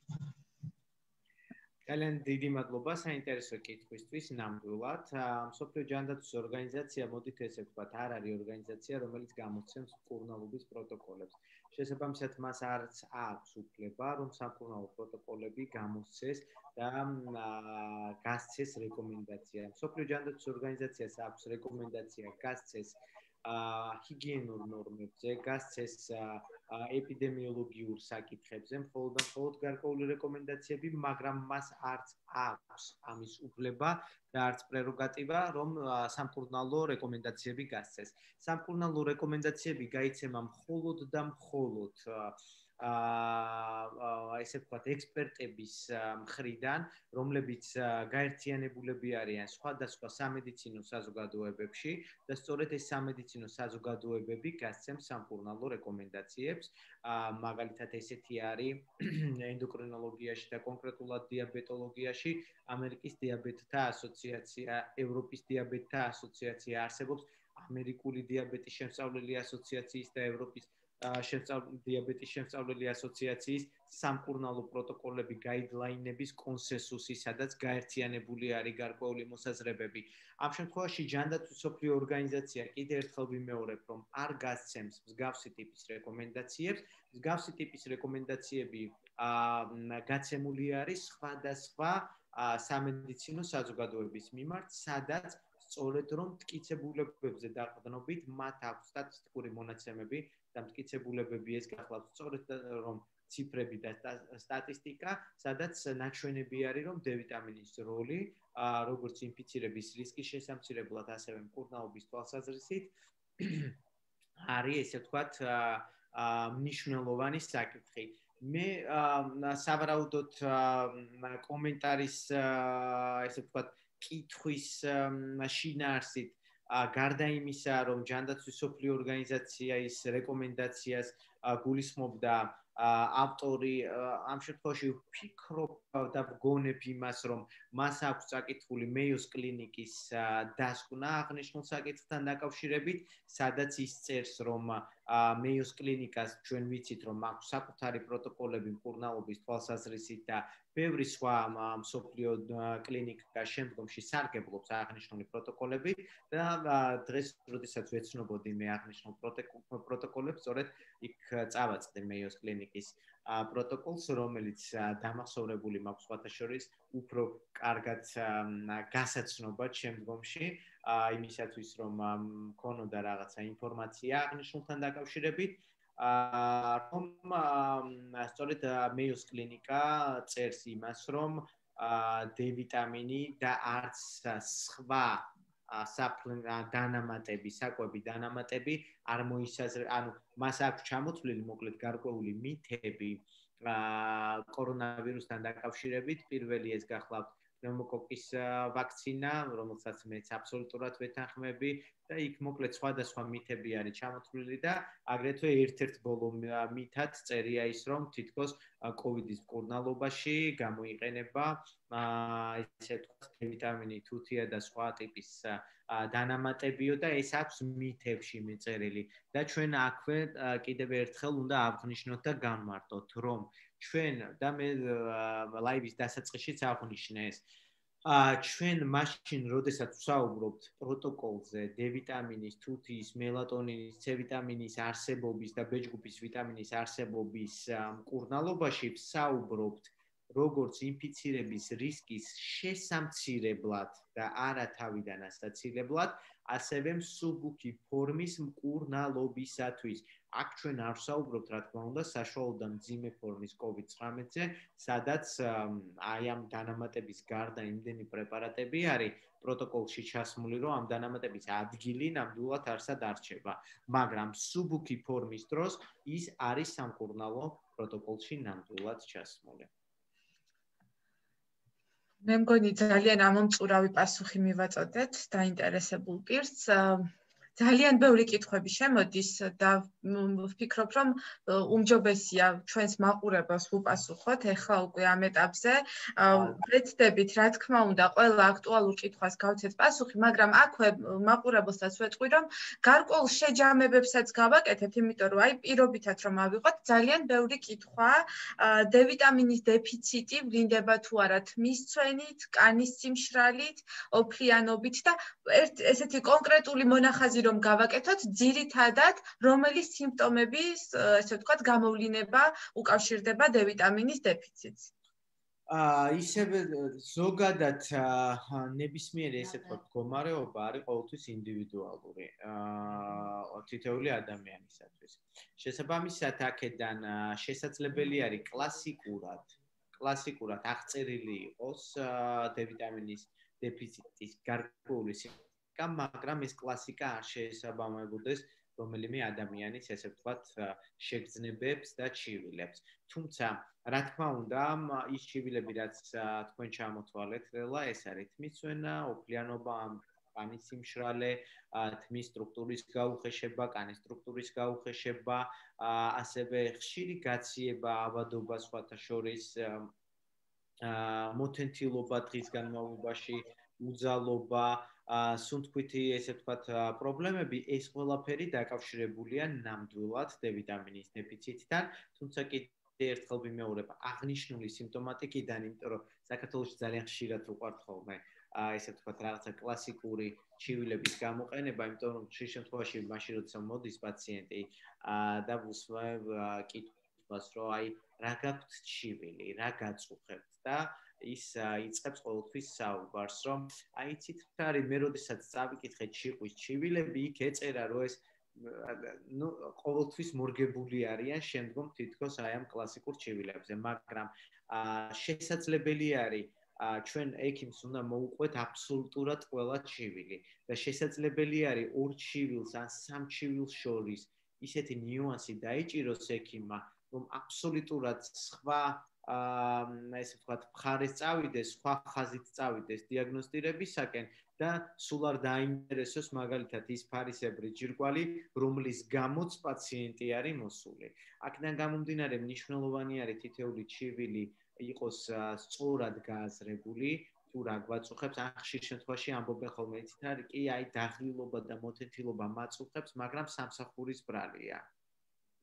ძალიან დიდი მადლობა საინტერესო კითხვისთვის ნამდვილად. მსოფლიო ჯანდაცვის ორგანიზაცია, მოდით ესე ვთქვათ, არ არის ორგანიზაცია, რომელიც გამოცემს მკურნალობის პროტოკოლებს. შესაბამისად, მას არც აქვს უფლება, რომ სამკურნალო პროტოკოლები გამოსცეს და გასცეს რეკომენდაცია. მსოფლიო ჯანდაცვის ორგანიზაციას აქვს რეკომენდაცია გასცეს ჰიგიენურ ნორმებზე, გასცეს ეპიდემიოლოგიურ საკითხებზე, მხოლოდ გარკვეული რეკომენდაციები, მაგრამ მას არც აქვს ამის უფლება და არც პრეროგატივა, რომ სამკურნალო რეკომენდაციები გასცეს. სამკურნალო რეკომენდაციები გაიცემა მხოლოდ და მხოლოდ ესე ვთქვათ, ექსპერტების მხრიდან, რომლებიც გაერთიანებულები არიან სხვადასხვა სამედიცინო საზოგადოებებში და სწორედ ეს სამედიცინო საზოგადოებები გასცემს სამკურნალო რეკომენდაციებს. მაგალითად, ესეთი არის ენდოკრინოლოგიაში და კონკრეტულად დიაბეტოლოგიაში ამერიკის დიაბეტთა ასოციაცია, ევროპის დიაბეტთა ასოციაცია არსებობს, ამერიკული დიაბეტის შემსწავლელი ასოციაციის და ევროპის დიაბეტის შემსწავლელი ასოციაციის სამკურნალო პროტოკოლები, გაიდლაინების კონსენსუსი, სადაც გაერთიანებული არის გარკვეული მოსაზრებები. ამ შემთხვევაში ჯანდაცვის მსოფლიო ორგანიზაცია კიდევ ერთხელ ვიმეორებ, რომ არ გასცემს მსგავსი ტიპის რეკომენდაციებს. მსგავსი ტიპის რეკომენდაციები გაცემული არის სხვადასხვა სამედიცინო საზოგადოების მიმართ, სადაც სწორედ რომ მტკიცებულებებზე დაყრდნობით მათ აქვს სტატისტიკური მონაცემები და მტკიცებულებები ეს გახლავთ სწორედ რომ ციფრები და სტატისტიკა, სადაც ნაჩვენები არის რომ D ვიტამინის როლი, როგორც ინფიცირების რისკის შესამცირებლად, ასევე მკურნალობის თვალსაზრისით არის, ესე ვთქვათ, მნიშვნელოვანი საკითხი. მე სავარაუდოდ კომენტარის, ესე ვთქვათ, კითხვის შინაარსით გარდა იმისა, რომ ჯანდაცვის მსოფლიო ორგანიზაციის რეკომენდაციას გულისხმობდა ავტორი, ამ შემთხვევაში ვფიქრობ და ვგონებ იმას, რომ მას აქვს წაკითხული მეიოს კლინიკის დასკვნა აღნიშნულ საკითხთან დაკავშირებით, სადაც ის წერს, რომ მეიოს კლინიკას ჩვენ ვიცით, რომ აქვს საკუთარი პროტოკოლები მკურნალობის თვალსაზრისით და ბევრი სხვა მსოფლიო კლინიკა შემდგომში სარგებლობს აღნიშნული პროტოკოლები და დღეს, როდესაც ვეცნობოდი მე აღნიშნულ პროტოკოლებს, სწორედ იქ წავაწყდი მეიოს კლინიკის პროტოკოლს, რომელიც დამახსოვრებული მაქვს სხვათა შორის უფრო კარგად გასაცნობა შემდგომში იმისათვის რომ მქონოდა რაღაცა ინფორმაცია აღნიშნულთან დაკავშირებით რომ სწორედ მეიოს კლინიკა წერს იმას რომ D ვიტამინი და არც სხვა დანამატები, საკვები დანამატები არ მოისაზრება, ანუ მას აქვს ჩამოთვლილი მოკლედ გარკვეული მითები კორონავირუსთან დაკავშირებით. პირველი ეს გახლავთ პნევმოკოკის ვაქცინა, რომელსაც მეც აბსოლუტურად ვეთანხმები და იქ მოკლედ სხვადასხვა მითები არის ჩამოთვლილი და აგრეთვე ერთ-ერთ ბოლო მითად წერია ის, რომ თითქოს კოვიდის მკურნალობაში გამოიყენება ესე ვთქვათ, ვიტამინი თუთია და სხვა ტიპის დანამატებიო და ეს აქვს მითებში მიწერილი და ჩვენ აქვე კიდევ ერთხელ უნდა აღნიშნოთ და განმარტოთ, რომ ჩვენ და მე ლაივის დასაწყისშიც აღნიშნე ეს ჩვენ მაშინ, როდესაც ვსაუბრობთ პროტოკოლზე D ვიტამინის, თუთიის, მელატონინის, C ვიტამინის არსებობის და B ჯგუფის ვიტამინის არსებობის მკურნალობაში ვსაუბრობთ როგორც ინფიცირების რისკის შესამცირებლად და არა თავიდან ასაცილებლად, ასევე მსუბუქი ფორმის მკურნალობისათვის. აქ ჩვენ არ ვსაუბრობთ, რა თქმა უნდა, საშუალო და მძიმე ფორმის COVID-19-ზე, სადაც აი ამ დანამატების გარდა იმდენი პრეპარატები არის პროტოკოლში ჩასმული, რომ ამ დანამატების ადგილი ნამდვილად არსად არჩება. მაგრამ მსუბუქი ფორმის დროს ის არის სამკურნალო პროტოკოლში ნამდვილად ჩასმული. მე მგონი ძალიან ამომწურავი პასუხი მივაწოდეთ დაინტერესებულ პირს. ძალიან ბევრი კითხვები შემოდის და ვფიქრობ, რომ უმჯობესია ჩვენს მაყურებელს ვუპასუხოთ ახლა უკვე ამ ეტაპზე. ვეცდებით, რა თქმა უნდა, ყველა აქტუალურ კითხვას გავცეთ პასუხი, მაგრამ აქვე მაყურებელსაც ვეტყვი, რომ გარკვეულ შეჯამებებსაც გავაკეთებთ, იმიტომ რომ აი პირობითად რომ ავიღოთ, ძალიან ბევრი კითხვა D ვიტამინის დეფიციტი ვლინდება თუ არა თმის წვენით, კანის სიმშრალით, ოფლიანობით და ესეთი კონკრეტული მონახაზი რომ გავაკეთოთ, ძირითადად რომელი სიმპტომების, ესე ვთქვათ, გამოვლინება უკავშირდება D ვიტამინის დეფიციტს. ისევე ზოგადად ნებისმიერი ესე ვთქვათ, მდგომარეობა არის ყოველთვის ინდივიდუალური თითოეული ადამიანისათვის. შესაბამისად, აქედან შესაძლებელი არის კლასიკურად აღწერილი იყოს D ვიტამინის დეფიციტის გარკვეული მაგრამ ეს კლასიკა არ შეესაბამებოდეს რომელიმე ადამიანის, ესე ვთქვათ, შეგრძნებებს და ჩივილებს. თუმცა, რა თქმა უნდა, ის ჩივილები, რაც თქვენ ჩამოთვალეთ, რელა ეს არის თმის წვენა, ოფლიანობა, კანის სიმშრალე, თმის სტრუქტურის გაუხეშება, კანის სტრუქტურის გაუხეშება, ასევე ხშირი გაციება, ავადობა სხვათა შორის, მოთენთილობა დღის განმავლობაში, უძალობა, სუნთქვითი, ესე ვთქვათ, პრობლემები, ეს ყველაფერი დაკავშირებულია ნამდვილად D ვიტამინის დეფიციტთან, თუმცა კიდევ ერთხელ ვიმეორებ, აღნიშნული სიმპტომატიკიდან, იმიტომ რომ საქართველოში ძალიან ხშირად უყვართ ხოლმე, ესე ვთქვათ, რაღაცა კლასიკური ჩივილების გამოყენება, იმიტომ რომ ხშირ შემთხვევაში მაშინ როცა მოდის პაციენტი და ვუსვამებ კითხვას, რომ აი რა გაქვთ ჩივილი, რა გაწუხებთ და ის იწყებს ყოველთვის საუბარს, რომ აი იცით რა არის, მე როდესაც წავიკითხეთ ჩიყვის ჩივილები, იქ ეწერა, რომ ეს ყოველთვის მორგებული არიან შემდგომ თითქოს აი ამ კლასიკურ ჩივილებზე, მაგრამ შესაძლებელი არის ჩვენ ექიმს უნდა მოუყვეთ აბსოლუტურად ყველა ჩივილი და შესაძლებელი არის ორ ჩივილს ან სამ ჩივილს შორის ისეთი ნიუანსი დაიჭიროს ექიმმა, რომ აბსოლუტურად სხვა ესე ვთქვათ, მხარეს წავიდეს, სხვა ხაზით წავიდეს დიაგნოსტირებისაკენ და სულ არ დაინტერესოს მაგალითად ის ფარისებრი ჯირკვალი, რომლის გამოც პაციენტი არის მოსული. აქედან გამომდინარე მნიშვნელოვანი არის თითოეული ჩივილი იყოს სწორად გააზრებული, თუ რა გვაწუხებს, ან ხშირ შემთხვევაში ამბობენ ხოლმე, იცით რა, კი, აი დაღლილობა და მოთეთილობა მაწუხებს, მაგრამ სამსახურის ბრალია.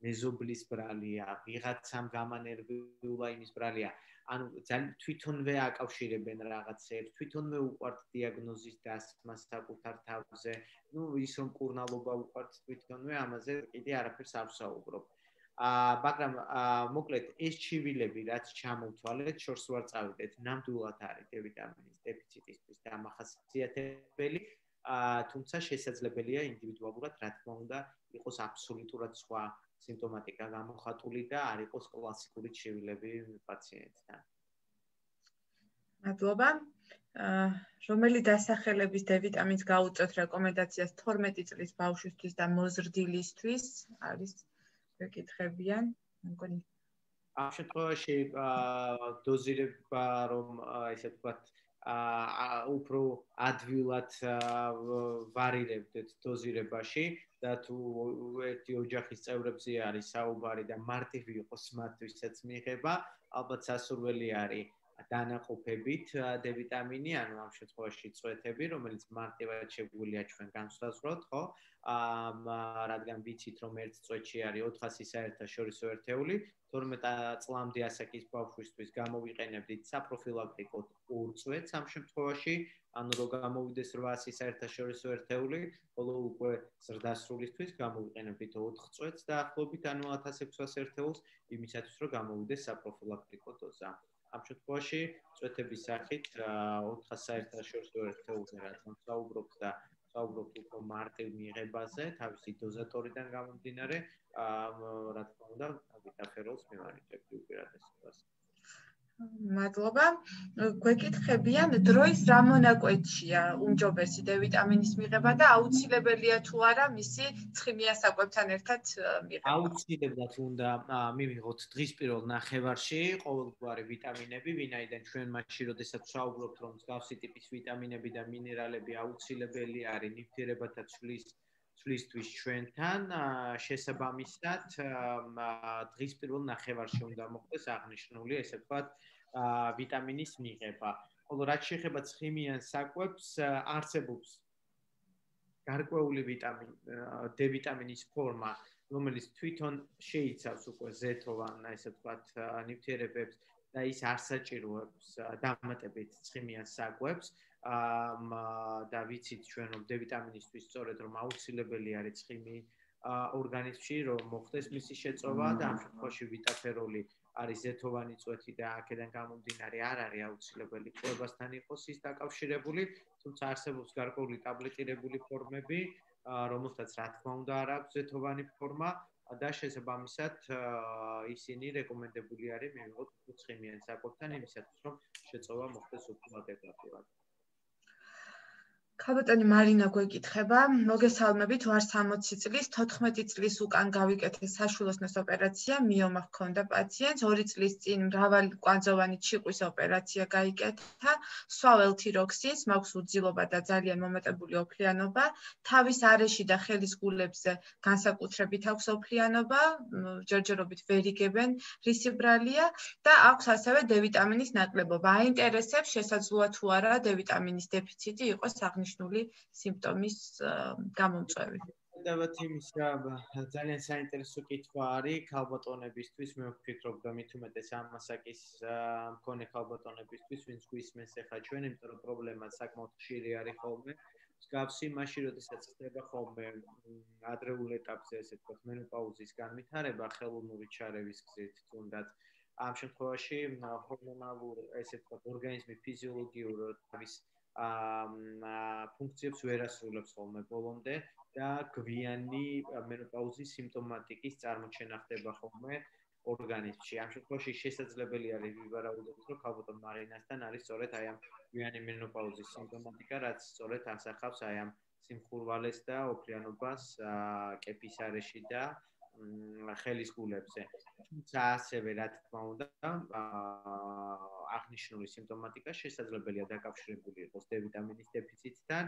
მეზობლის ბრალია, ვიღაცამ გამანერგულა იმის ბრალია. ანუ ძალიან თვითონვე აკავშირებენ რაღაცებს, თვითონვე უყვართ დიაგნოზის დასმა საკუთარ თავზე. ნუ ის რომ მკურნალობა უყვართ თვითონვე, ამაზე კიდე არაფერს არ ვსაუბრობ. მაგრამ მოკლედ ეს ჩივილები რაც ჩამოვთვალეთ შორს ვარ წავიდეთ ნამდვილად არის D ვიტამინის დეფიციტისთვის დამახასიათებელი თუმცა შესაძლებელია ინდივიდუალურად რა თქმა უნდა იყოს აბსოლუტურად სხვა სიმპტომატიკა გამოხატული და არ იყოს კლასიკური ჩივილები პაციენტთან. მადლობა. რომელი დასახელების D ვიტამინს გაუწევთ რეკომენდაციას 12 წლის ბავშვისთვის და მოზრდილისთვის არის ვეკითხებიან. მგონი ამ შემთხვევაში დოზირება რომ ესე ვთქვათ უფრო ადვილად ვარირებდეთ დოზირებაში და თუ ერთი ოჯახის წევრებზე არის საუბარი და მარტივი იყოს მათთვისაც მიიღება, ალბათ სასურველი არის დანაყოფებით D ვიტამინი, ანუ ამ შემთხვევაში წვეთები, რომელიც მარტივად შეგვიძლია ჩვენ განსაზღვროთ, ხო? რადგან ვიცით რომ ერთ წვეთში არის 400 საერთაშორისო ერთეული, 12 წლამდე ასაკის ბავშვისთვის გამოვიყენებდით საპროფილაქტიკოდ 2 წვეთს ამ შემთხვევაში, ანუ რომ გამოვიდეს 800 საერთაშორისო ერთეული, ხოლო უკვე ზრდასრულისთვის გამოვიყენებდით 4 წვეთს დაახლოებით, ანუ 1600 ერთეულს იმისათვის რომ გამოვიდეს საპროფილაქტიკო დოზა. ამ შემთხვევაში წვეთების სახით 400 საერთაშორისო ერთეულზე რაც ვსაუბრობთ და ვსაუბრობთ უფრო მარტივ მიღებაზე, თავისი დოზატორიდან გამომდინარე, რა თქმა უნდა, ვიტაფეროლს მივანიჭებთ უპირატესობას. მადლობა. გვეკითხებიან, დროის რა მონაკვეთშია უმჯობესი D ვიტამინის მიღება და აუცილებელია თუ არა მისი ცხიმია საკვებთან ერთად მიღება? აუცილებლად უნდა მივიღოთ დღის პირველ ნახევარში ყოველგვარი ვიტამინები, ვინაიდან ჩვენ მაშინ როდესაც ვსაუბრობთ რომ მსგავსი ტიპის ვიტამინები და მინერალები აუცილებელი არის ნივთიერებათა ცვლისთვის ჩვენთან, შესაბამისად დღის პირველ ნახევარში უნდა მოხდეს აღნიშნული, ესე ვთქვათ, ვიტამინის მიღება. ხოლო რაც შეეხება ცხიმიან საკვებს, არსებობს გარკვეული D ვიტამინის ფორმა, რომელიც თვითონ შეიცავს უკვე ზეთოვან, ესე ვთქვათ, ნივთიერებებს და ის არ საჭიროებს დამატებით ცხიმიან საკვებს. და ვიცით ჩვენ რომ D ვიტამინისთვის სწორედ რომ აუცილებელი არის ცხიმი ორგანიზმში რომ მოხდეს მისი შეწოვა და ამ შემთხვევაში ვიტაფეროლი არის ზეთოვანი წვეთი და აქედან გამომდინარე არ არის აუცილებელი კვებასთან იყოს ის დაკავშირებული, თუმცა არსებობს გარკვეული ტაბლეტირებული ფორმები, რომელთაც რა თქმა უნდა არ აქვს ზეთოვანი ფორმა და შესაბამისად ისინი რეკომენდებული არის მივიღოთ ცხიმიან საკვებთან იმისათვის რომ შეწოვა მოხდეს უფრო ადეკვატურად. ქალბატონი მარინა გვეკითხება, მოგესალმებით, ვარ 60 წლის, 14 წლის უკან გავიკეთე საშვილოსნოს ოპერაცია, მიომა ჰქონდა პაციენტს, 2 წლის წინ მრავალი კვანძოვანი ჩიყვის ოპერაცია გაიკეთა, სვავ ელთიროქსინს, მაქვს უძილობა და ძალიან მომატებული ოფლიანობა, თავის არეში და ხელის გულებზე განსაკუთრებით აქვს ოფლიანობა, ჯერჯერობით ვერ იგებენ, რისი ბრალია და აქვს ასევე D ვიტამინის ნაკლებობა. აინტერესებს შესაძლოა თუ არა D ვიტამინის დეფიციტი იყოს აღნიშნული სიმპტომის გამომწვევი. დავთ იმისა, ძალიან საინტერესო კითხვა არის ქალბატონებისთვის, მე ვფიქრობ და მით უმეტეს ამ ასაკის მქონე ქალბატონებისთვის, ვინც გვისმენს ახლა ჩვენ, იმიტომ რომ პრობლემა საკმაოდ ხშირი არის ხოლმე. მსგავსი მაშინ, როდესაც ხდება ხოლმე ადრეულ ეტაპზე, ესე ვთქვათ, მენოპაუზის განვითარება ხელოვნური ჩარევის გზით, თუნდაც ამ შემთხვევაში ჰორმონალურ, ესე ვთქვათ, ორგანიზმი ფიზიოლოგიურ თავის ფუნქციებს ვერ ასრულებს ხოლმე ბოლომდე და გვიანი მენოპაუზის სიმპტომატიკის წარმოჩენა ხდება ხოლმე ორგანიზმში. ამ შემთხვევაში შესაძლებელი არის ვივარაუდოთ, რომ ქალბატონ მარინასთან არის სწორედ აი ამ გვიანი მენოპაუზის სიმპტომატიკა, რაც სწორედ ასახავს აი ამ სიმხურვალეს და ოფლიანობას კეფის არეში და ხელის გულებზე. თუმცა ასევე რა თქმა უნდა აღნიშნული სიმპტომატიკა შესაძლებელია დაკავშირებული იყოს D ვიტამინის დეფიციტთან,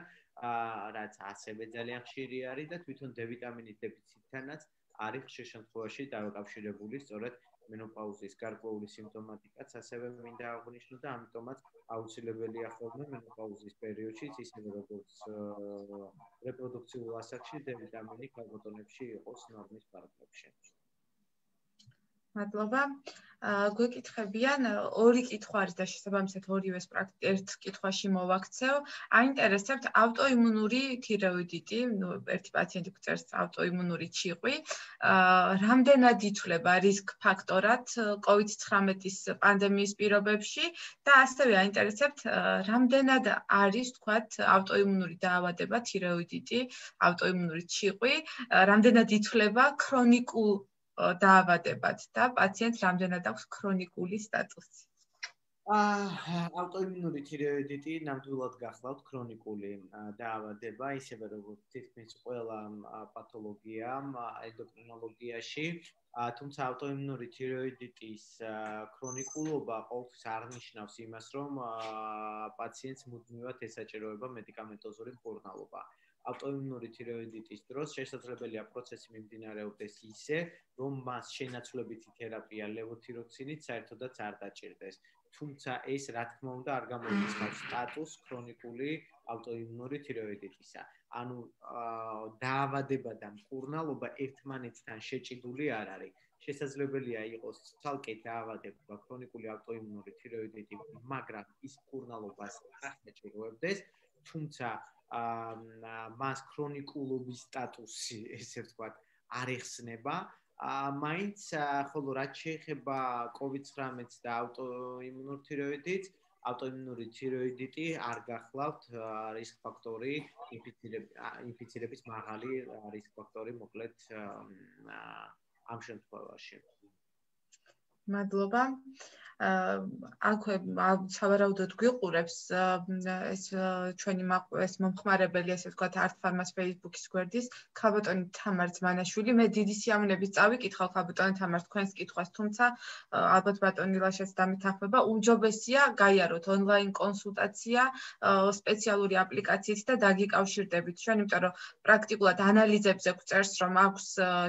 რაც ასევე ძალიან ხშირი არის და თვითონ D ვიტამინის დეფიციტთანაც არის ხშირ შემთხვევაში დაკავშირებული სწორედ მენოპაუზის გარკვეული სიმპტომატიკაც ასევე მინდა აღვნიშნო და ამიტომაც აუცილებელია ხოლმე მენოპაუზის პერიოდში ისევე როგორც რეპროდუქციულ ასაკში D ვიტამინი ქალბატონებში იყოს ნორმის პარამეტრებში. მადლობა. გვეკითხებიან ორი კითხვა არის და შესაბამისად ორივეს ერთ კითხვაში მოვაქცევ. აინტერესებთ ავტოიმუნური თირეოიდიტი, ერთი პაციენტი გვწერს ავტოიმუნური ციყვი. რამდენად ითვლება რისკ ფაქტორად COVID-19-ის პანდემიის პირობებში და ასევე აინტერესებთ რამდენად არის თქვათ ავტოიმუნური დაავადება თირეოიდიტი, ავტოიმუნური ციყვი, რამდენად ითვლება ქრონიკულ დაავადებად და პაციენტს რამდენად აქვს ქრონიკული სტატუსი. ავტოიმუნური თირეოიდიტი ნამდვილად გახლავთ ქრონიკული დაავადება, ისევე როგორც თითქმის ყველა პათოლოგია ენდოკრინოლოგიაში, თუმცა ავტოიმუნური თირეოიდიტის ქრონიკულობა ყოველთვის არ ნიშნავს იმას, რომ პაციენტს მუდმივად ესაჭიროება მედიკამენტოზური მკურნალობა. ავტოიმუნური თირეოიდიტის დროს შესაძლებელია პროცესი მიმდინარეობდეს ისე, რომ მას შენაცვლებითი თერაპია ლევოთიროქსინით საერთოდაც არ დაჭირდეს. თუმცა ეს რა თქმა უნდა არ გამოიწვევს სტატუსს ქრონიკული ავტოიმუნური თირეოიდიტისა. ანუ დაავადება და მკურნალობა ერთმანეთთან შეჭიდული არ არის. შესაძლებელია იყოს ცალკე დაავადება ქრონიკული ავტოიმუნური თირეოიდიტი, მაგრამ ის მკურნალობას არ შეჭიროებდეს, თუმცა მას ქრონიკულობის სტატუსი, ესე ვთქვათ, არ ეხსნება. მაინც ხოლო რაც შეეხება COVID-19 და ავტოიმუნურ თირეოიდიტს, ავტოიმუნური თირეოიდიტი არ გახლავთ რისკ ფაქტორი, ინფიცირების მაღალი რისკ ფაქტორი, მოკლედ ამ შემთხვევაში. მადლობა. აქვე სავარაუდოდ გვიყურებს ეს ჩვენი ეს მომხმარებელი, ესე ვთქვათ, Art Pharma's Facebook-ის გვერდის ქალბატონი თამარ ძმანაშვილი. მე დიდი სიამოვნებით წავიკითხავ ქალბატონი თამარ თქვენს კითხვას, თუმცა ალბათ ბატონი ლაშას დამეთანხმება, უმჯობესია გაიაროთ ონლაინ კონსულტაცია სპეციალური აპლიკაციით და დაგიკავშირდებით ჩვენ, იმიტომ რომ პრაქტიკულად ანალიზებზე გვწერს, რომ აქვს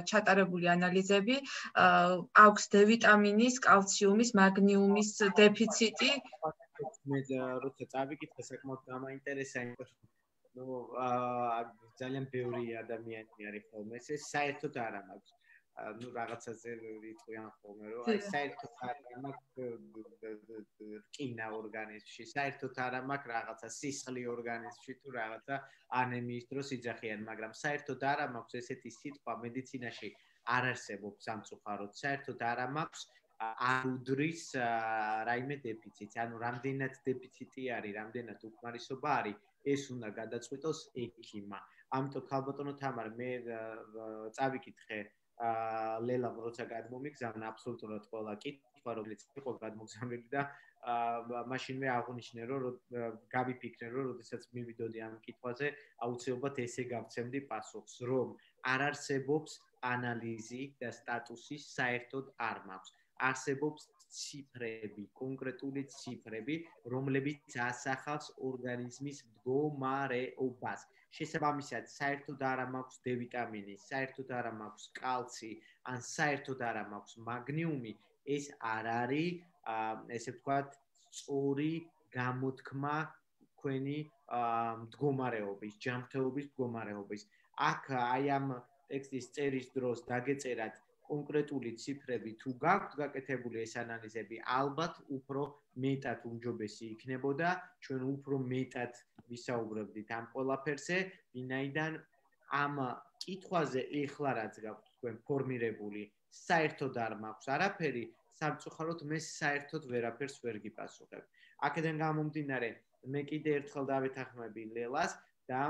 ჩატარებული ანალიზები, აქვს D ვიტამინის, კალციუმის, მაგნიუმის დეფიციტი. მე როცა წავიკითხე საკმაოდ გამაინტერესა, ძალიან ბევრი ადამიანი არის ხოლმე, ეს საერთოდ არ მაქვს. რაღაცაზე რიტყვიან ხოლმე, რომ აი საერთოდ არ მაქვს რკინა ორგანიზმში, საერთოდ არ მაქვს რაღაცა სისხლი ორგანიზმში თუ რაღაცა ანემიის დროს იძახიან, მაგრამ საერთოდ არ მაქვს ესეთი სიტყვა მედიცინაში არ არსებობს სამწუხაროდ, საერთოდ არ მაქვს არ უდრის რაიმე დეფიციტი, ანუ რამდენად დეფიციტი არის, რამდენად უკმარისობა არის, ეს უნდა გადაწყვიტოს ექიმმა. ამიტომ ქალბატონო თამარ, მე წავიკითხე ლელამ როცა გადმომიგზავნა აბსოლუტურად ყველა კითხვა, რომელიც იყო გადმოგზავნილი და მაშინვე აღნიშნე, რომ გავიფიქრე, რომ როდესაც მივიდოდი ამ კითხვაზე, აუცილებლად ესე გავცემდი პასუხს, რომ არ არსებობს ანალიზი და სტატუსი საერთოდ არ მაქვს. არსებობს ციფრები, კონკრეტული ციფრები, რომლებიც ასახავს ორგანიზმის მდგომარეობას. შესაბამისად, საერთოდ არ მაქვს D ვიტამინი, საერთოდ არ მაქვს კალცი, ან საერთოდ არ მაქვს მაგნიუმი, ეს არ არის, ესე ვთქვათ, სწორი გამოთქმა თქვენი მდგომარეობის, ჯანმრთელობის მდგომარეობის. აქ აი ამ ტექსტის წერის დროს დაგეწერათ კონკრეტული ციფრები თუ გაქვთ გაკეთებული ეს ანალიზები, ალბათ უფრო მეტად უმჯობესი იქნებოდა, ჩვენ უფრო მეტად ვისაუბრებდით ამ ყველაფერზე, ვინაიდან ამ კითხვაზე ეხლა რაც გაქვთ თქვენ ფორმირებული, საერთოდ არ მაქვს არაფერი, სამწუხაროდ მე საერთოდ ვერაფერს ვერ გიპასუხებ. აქედან გამომდინარე, მე კიდე ერთხელ დავეთანხმები ლელას და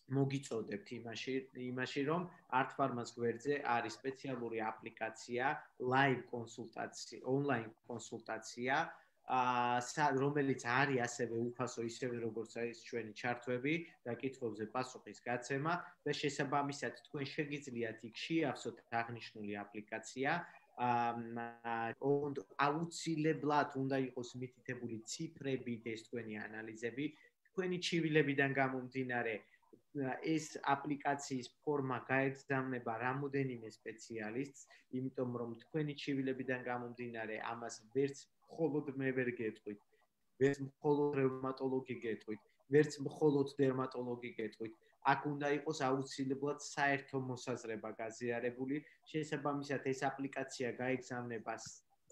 მოგიწოდებთ იმაში, რომ Art Pharma's გვერდზე არის სპეციალური აპლიკაცია, live კონსულტაცია, online კონსულტაცია, რომელიც არის ასევე უფასო, ისევე როგორც არის ჩვენი ჩართვები და კითხვებზე პასუხის გაცემა და შესაბამისად თქვენ შეგიძლიათ იქ შეავსოთ აღნიშნული აპლიკაცია. აუცილებლად უნდა იყოს მითითებული ციფრებით ეს თქვენი ანალიზები, თქვენი ჩივილებიდან გამომდინარე ეს აპლიკაციის ფორმა გაეგზავნება რამოდენიმე სპეციალისტს, იმიტომ რომ თქვენი ჩივილებიდან გამომდინარე ამას ვერც მხოლოდ მე ვერ გეტყვით. ვერც მხოლოდ რევმატოლოგი გეტყვით, ვერც მხოლოდ დერმატოლოგი გეტყვით. აქ უნდა იყოს აუცილებლად საერთო მოსაზრება გაზიარებული, შესაბამისად ეს აპლიკაცია გაეგზავნება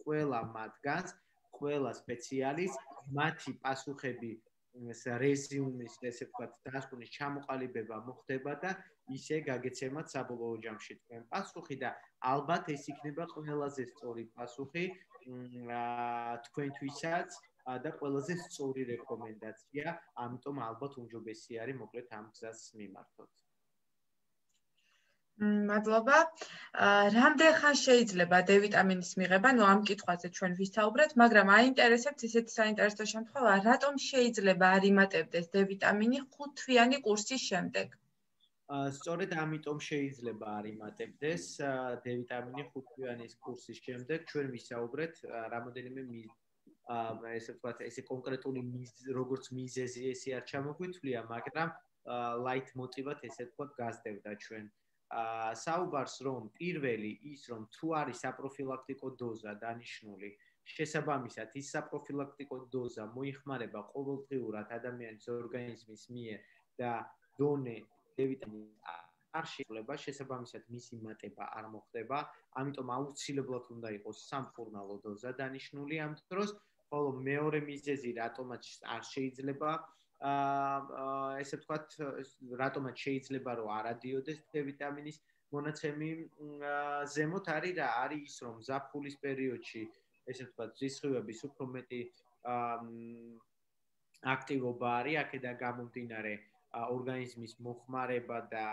ყველა მათგანს, ყველა სპეციალისტს, მათი პასუხები რეზიუმის, ესე ვთქვათ, დასკვნის ჩამოყალიბება მოხდება და ისე გაგეცემათ საბოლოო ჯამში თქვენ პასუხი და ალბათ ეს იქნება ყველაზე სწორი პასუხი თქვენთვისაც და ყველაზე სწორი რეკომენდაცია, ამიტომ ალბათ უმჯობესი არის მოკლედ ამ გზას მიმართოთ. მადლობა. რამდენ ხანს შეიძლება D ვიტამინის მიღება? ნუ ამ კითხვაზე ჩვენ ვისაუბრეთ, მაგრამ აინტერესებთ ესეთი საინტერესო შემთხვევა, რატომ შეიძლება არ იმატებდეს D ვიტამინი 5-თვიანი კურსის შემდეგ? სწორედ ამიტომ შეიძლება არ იმატებდეს D ვიტამინი 5-თვიანი კურსის შემდეგ. ჩვენ ვისაუბრეთ რამოდენიმე ესე ვთქვათ, ესე კონკრეტული როგორც მიზეზი ესე არ ჩამოგვითვლია, მაგრამ ლაით მოტივად ესე ვთქვათ გასდევდა ჩვენ. საუბარს რომ პირველი ის რომ თუ არის საპროფილაქტიკო დოზა დანიშნული, შესაბამისად ის საპროფილაქტიკო დოზა მოიხმარება ყოველდღიურად ადამიანის ორგანიზმის მიერ და დონე D ვიტამინის არ შეიძლება, შესაბამისად მისი მატება არ მოხდება, ამიტომ აუცილებლად უნდა იყოს სამკურნალო დოზა დანიშნული ამ დროს, ხოლო მეორე მიზეზი რატომაც არ შეიძლება ესე ვთქვათ, რატომაც შეიძლება რომ არ ადიოდეს D ვიტამინის მონაცემი ზემოთ არის რა, არის ის რომ ზაფხულის პერიოდში, ესე ვთქვათ, ზისხივების უფრო მეტი აქტივობა არის, აქედან გამომდინარე ორგანიზმის მოხმარება და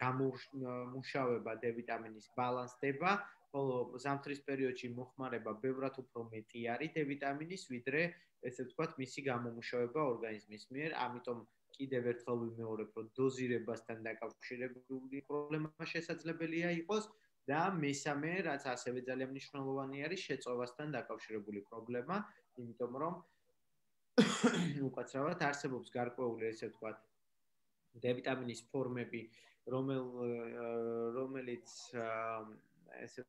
გამომუშავება D ვიტამინის ბალანსდება, ხოლო ზამთრის პერიოდში მოხმარება ბევრად უფრო მეტი არის D ვიტამინის, ვიდრე ესე ვთქვათ, მისი გამომუშავება ორგანიზმის მიერ, ამიტომ კიდევ ერთხელ ვიმეორებ, რომ დოზირებასთან დაკავშირებული პრობლემა შესაძლებელია იყოს და მესამე, რაც ასევე ძალიან მნიშვნელოვანი არის, შეწოვასთან დაკავშირებული პრობლემა, იმიტომ რომ უკაცრავად არსებობს გარკვეული ესე ვთქვათ, D ვიტამინის ფორმები, რომელიც ესე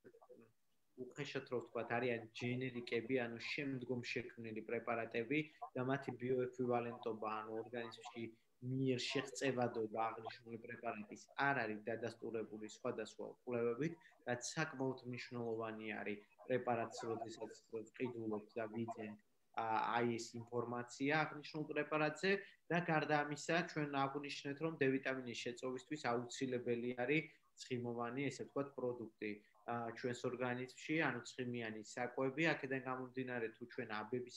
უხეშად რო ვთქვათ, არიან ჯენერიკები, ანუ შემდგომ შექმნილი პრეპარატები და მათი ბიოეკვივალენტობა, ანუ ორგანიზმში მიერ შეღწევადობა აღნიშნული პრეპარატის არ არის დადასტურებული სხვადასხვა კვლევებით, რაც საკმაოდ მნიშვნელოვანი არის პრეპარატს, როდესაც ვყიდულობთ და ვიძენთ აი ეს ინფორმაცია აღნიშნულ პრეპარატზე და გარდა ამისა, ჩვენ აღვნიშნეთ, რომ D ვიტამინის შეწოვისთვის აუცილებელი არის ცხიმოვანი, ესე ვთქვათ, პროდუქტი ჩვენს ორგანიზმში, ანუ ცხიმიანი საკვები, აქედან გამომდინარე თუ ჩვენ აბების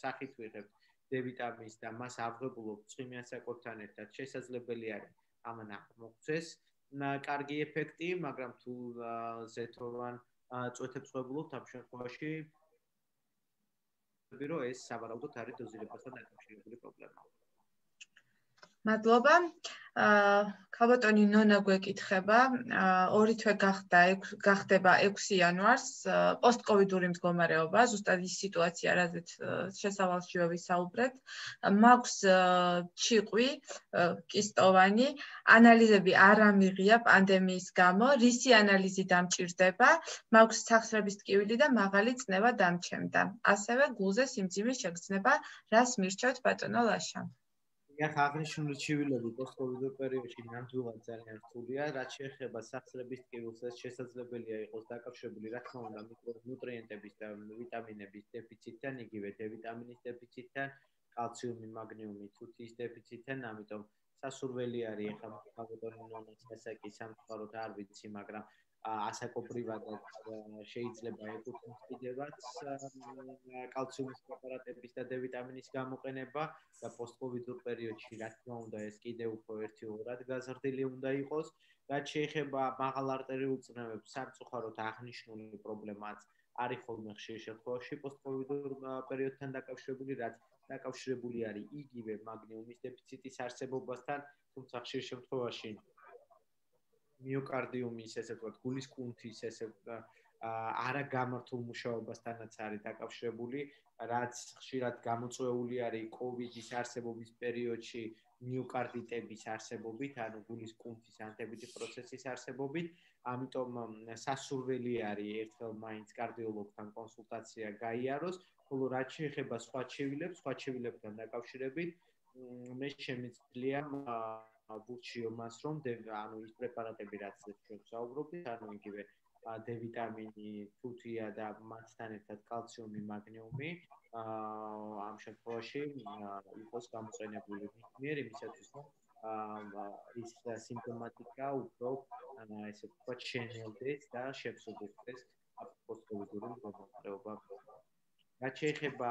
სახით ვიღებთ D ვიტამინს და მას ავღებულობთ ცხიმიან საკვებთან ერთად, შესაძლებელი არის ამან აღმოგვცეს კარგი ეფექტი, მაგრამ თუ ზეთოვან წვეთებს ვღებულობთ, ამ შემთხვევაში რომ ეს სავარაუდოდ არის დოზირებასთან დაკავშირებული პრობლემა. მადლობა. ქალბატონი ნონა გვეკითხება, ორი თვე გახდება 6 იანვარს, პოსტკოვიდური მდგომარეობა, ზუსტად ის სიტუაცია, რაზეც შესავალშივე ვისაუბრეთ. მაქვს ჩიყვი, კისტოვანი, ანალიზები არ ამიღია პანდემიის გამო, რისი ანალიზი დამჭირდება, მაქვს სახსრების ტკივილი და მაღალი წნევა დამჩემდა. ასევე გულზე სიმძიმის შეგრძნება, რას მირჩევთ ბატონო ლაშა? აქ აღნიშნული ჩივილები პოსტკოვიდურ პერიოდში ნამდვილად ძალიან რთულია, რაც შეეხება სახსრების ტკივილს, ეს შესაძლებელია იყოს დაკავშირებული, რა თქმა უნდა, მიკრონუტრიენტების და ვიტამინების დეფიციტთან, იგივე D ვიტამინის დეფიციტთან, კალციუმი, მაგნიუმი, თუთიის დეფიციტთან, ამიტომ სასურველი არის ახლა ბატონო ნონას ასაკი სამწუხაროდ არ ვიცი, მაგრამ ასაკობრივადაც შეიძლება ეკუთვნოს კიდევაც კალციუმის პრეპარატების და D ვიტამინის გამოყენება და პოსტკოვიდურ პერიოდში, რა თქმა უნდა, ეს კიდევ უფრო ერთიურად გაზრდილი უნდა იყოს. რაც შეეხება მაღალ არტერიულ წნევებს, სამწუხაროდ აღნიშნული პრობლემაც არის ხოლმე ხშირ შემთხვევაში პოსტკოვიდურ პერიოდთან დაკავშირებული, რაც დაკავშირებული არის იგივე მაგნიუმის დეფიციტის არსებობასთან, თუმცა ხშირ შემთხვევაში მიოკარდიუმის, ესე ვთქვათ, გულის კუნთის, ესე არაგამართულ მუშაობასთანაც არის დაკავშირებული, რაც ხშირად გამოწვეული არის COVID-ის არსებობის პერიოდში მიოკარდიტების არსებობით, ანუ გულის კუნთის ანთებითი პროცესის არსებობით, ამიტომ სასურველი არის ერთხელ მაინც კარდიოლოგთან კონსულტაცია გაიაროს, ხოლო რაც შეეხება სხვა ჩევილებთან დაკავშირებით, მე შემიძლია ვურჩიო მას, რომ ანუ ის პრეპარატები, რაც ჩვენ ვსაუბრობთ, ანუ იგივე D-ვიტამინი, თუთია და მათთან ერთად კალციუმი, მაგნიუმი, ამ შემთხვევაში იყოს გამოყენებული მიერ იმისათვის, რომ ის სიმპტომატიკა უფრო ესე ვთქვათ შენელდეს და შევსებუქდეს პოსტკოვიდური მდგომარეობა. რაც შეეხება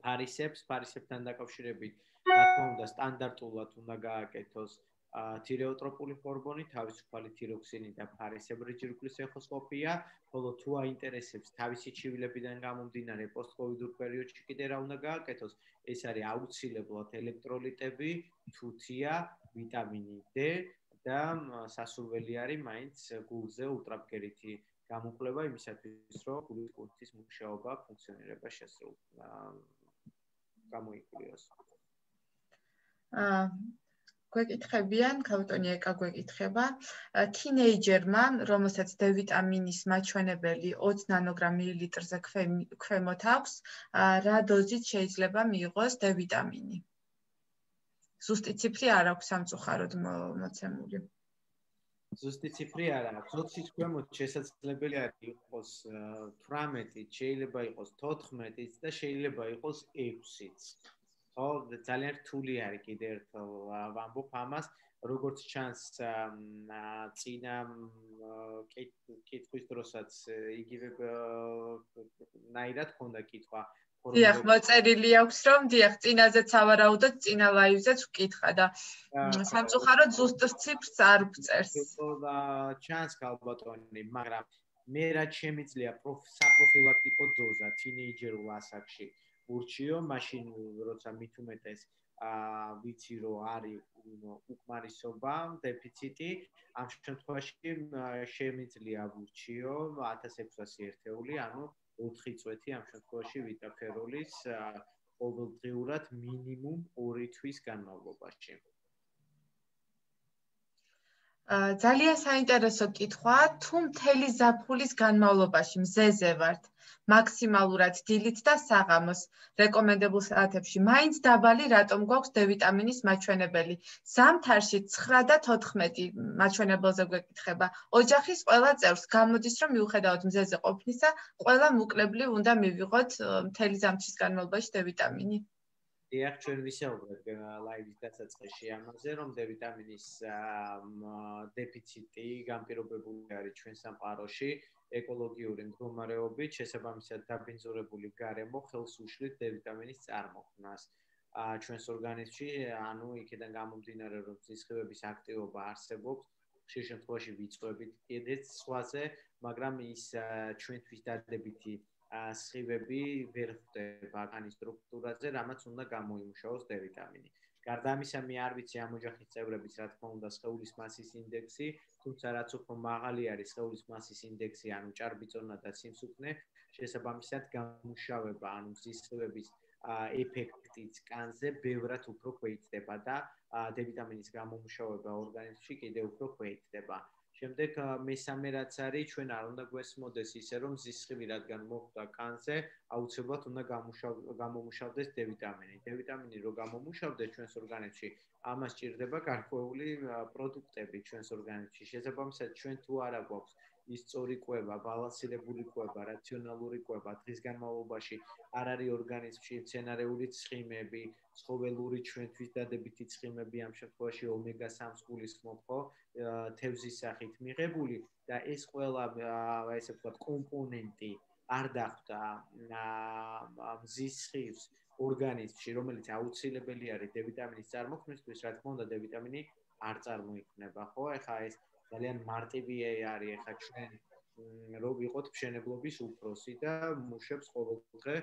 ფარისებთან დაკავშირებით, რა თქმა უნდა, სტანდარტულად უნდა გააკეთოს თირეოტროპული ჰორმონი, თავისუფალი თიროქსინი და ფარისებრი ჯირკვლის ეხოსკოპია, ხოლო თუ აინტერესებს თავისი ჩივილებიდან გამომდინარე პოსტკოვიდურ პერიოდში კიდე რა უნდა გააკეთოს, ეს არის აუცილებლად ელექტროლიტები, თუთია, ვიტამინი D და სასურველი არის მაინც გულზე ულტრაბგერითი გამოკვლევა იმისათვის, რომ გულის კუნთის მუშაობა, ფუნქციონირება გამოიკვლიოს. გვეკითხებიან, ქავტონი ეკა გვეკითხება, თინეიჯერმა, რომელსაც D-ვიტამინის მაჩვენებელი 20 ნანოგრამ მილilitrზე ქვემოთ აქვს, რა დოზით შეიძლება მიიღოს D-ვიტამინი? ზუსტი ციფრი არ აქვს სამწუხაროდ მოცემული. ზუსტი ციფრი არ აქვს. 20-ის ქვემოთ შესაძლებელი არის იყოს 18, შეიძლება იყოს 14 და შეიძლება იყოს 6-იც. ხო, ძალიან რთული არის კიდე ერთხელ ვამბობ ამას, როგორც ჩანს წინა კითხვის დროსაც იგივე ნაირად ხონდა კითხვა. დიახ, მოწერილი აქვს, რომ დიახ, წინაზეც ავარაუდოთ, წინა ლაივზეც ვკითხა და სამწუხაროდ ზუსტ ციფრს არ ვწერს. ჩანს ქალბატონი, მაგრამ მე რაც შემიძლია საპროფილაქტიკო დოზა თინეიჯერულ ასაკში ურჩიო, მაშინ როცა მით უმეტეს ვიცი რომ არის უკმარისობა, დეფიციტი, ამ შემთხვევაში შემიძლია ვურჩიო 1600 ერთეული, ანუ 4 წვეთი ამ შემთხვევაში ვიტაფეროლის ყოველდღიურად მინიმუმ 2 თვის განმავლობაში. ძალიან საინტერესო კითხვაა, თუ მთელი ზაფხულის განმავლობაში მზეზე ვართ, მაქსიმალურად დილით და საღამოს რეკომენდებულ საათებში, მაინც დაბალი რატომ გვაქვს D-ვიტამინის მაჩვენებელი? ზამთარში 9 და 14 მაჩვენებელზე გვეკითხება. ოჯახის ყველა წევრს გამოდის, რომ მიუხედავად მზეზე ყოფნისა, ყველა მოკლებლივ უნდა მივიღოთ მთელი ზამთრის განმავლობაში D-ვიტამინი. დიახ, ჩვენ ვისაუბრეთ ლაივის დასაწყისში ამაზე, რომ D-ვიტამინის დეფიციტი განპირობებული არის ჩვენ სამყაროში ეკოლოგიური მდგომარეობით, შესაბამისად დაბინძურებული გარემო ხელს უშლით D-ვიტამინის წარმოქმნას. ჩვენს ორგანიზმში, ანუ იქიდან გამომდინარე, რომ სისხლების აქტივობა არსებობს, ხშირ შემთხვევაში ვიწვევით კიდეც სხვაზე, მაგრამ ის ჩვენთვის დადებითი სხივები ვერ ხვდება კანის სტრუქტურაზე, რამაც უნდა გამოიმუშაოს D-ვიტამინი. გარდა ამისა, მე არ ვიცი ამ ოჯახის წევრების, რა თქმა უნდა, სხეულის მასის ინდექსი, თუმცა რაც უფრო მაღალი არის სხეულის მასის ინდექსი, ანუ ჭარბიწონა და სიმსუქნე, შესაბამისად გამუშავება, ანუ მზის სხივების ეფექტიც კანზე ბევრად უფრო ქვეითდება და D-ვიტამინის გამომუშავება ორგანიზმში კიდევ უფრო ქვეითდება. შემდეგ მესამე რაც არის, ჩვენ არ უნდა გვესმოდეს ისე, რომ მზის სხივი რადგან მოხვდა კანზე, აუცილებლად უნდა გამომუშავდეს D-ვიტამინი. D-ვიტამინი რო გამომუშავდეს ჩვენს ორგანიზმში, ამას ჭირდება გარკვეული პროდუქტები ჩვენს ორგანიზმში. შესაბამისად, ჩვენ თუ არა გვაქვს ის სწორი კვება, ბალანსირებული კვება, რაციონალური კვება, დღის განმავლობაში არ არის ორგანიზმში მცენარეული ცხიმები, ცხოველური ჩვენთვის დადებითი ცხიმები, ამ შემთხვევაში ომეგა-3 გულისხმობ, ხო, თევზის სახით მიღებული და ეს ყველა ესე ვთქვათ კომპონენტი არ დახვდა მზის სხივს ორგანიზმში, რომელიც აუცილებელი არის D-ვიტამინის წარმოქმნისთვის, რა თქმა უნდა, D-ვიტამინი არ წარმოიქმნება, ხო? ეხლა ეს ძალიან მარტივი არის, ეხლა ჩვენ რო ვიყოთ მშენებლობის უფროსი და მუშებს ყოველდღე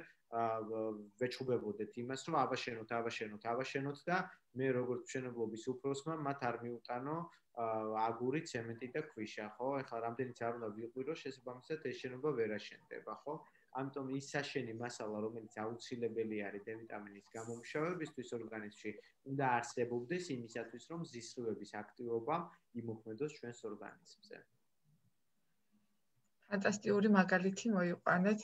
ვეჩუბებოდეთ იმას, რომ აბაშენოთ და მე როგორც მშენებლობის უფროსმა მათ არ მიუტანო აგური, ცემენტი და ქვიშა, ხო? ეხლა რამდენიც არ უნდა ვიყვირო, შესაბამისად ეს შენობა ვერ აშენდება, ხო? ამიტომ ის საშენი მასალა, რომელიც აუცილებელი არის D-ვიტამინის გამომშავებისთვის ორგანიზმში, უნდა არსებობდეს იმისათვის, რომ ზისხილების აქტივობა იმოქმედოს ჩვენს ორგანიზმზე. ფანტასტიკური მაგალითი მოიყვანეთ.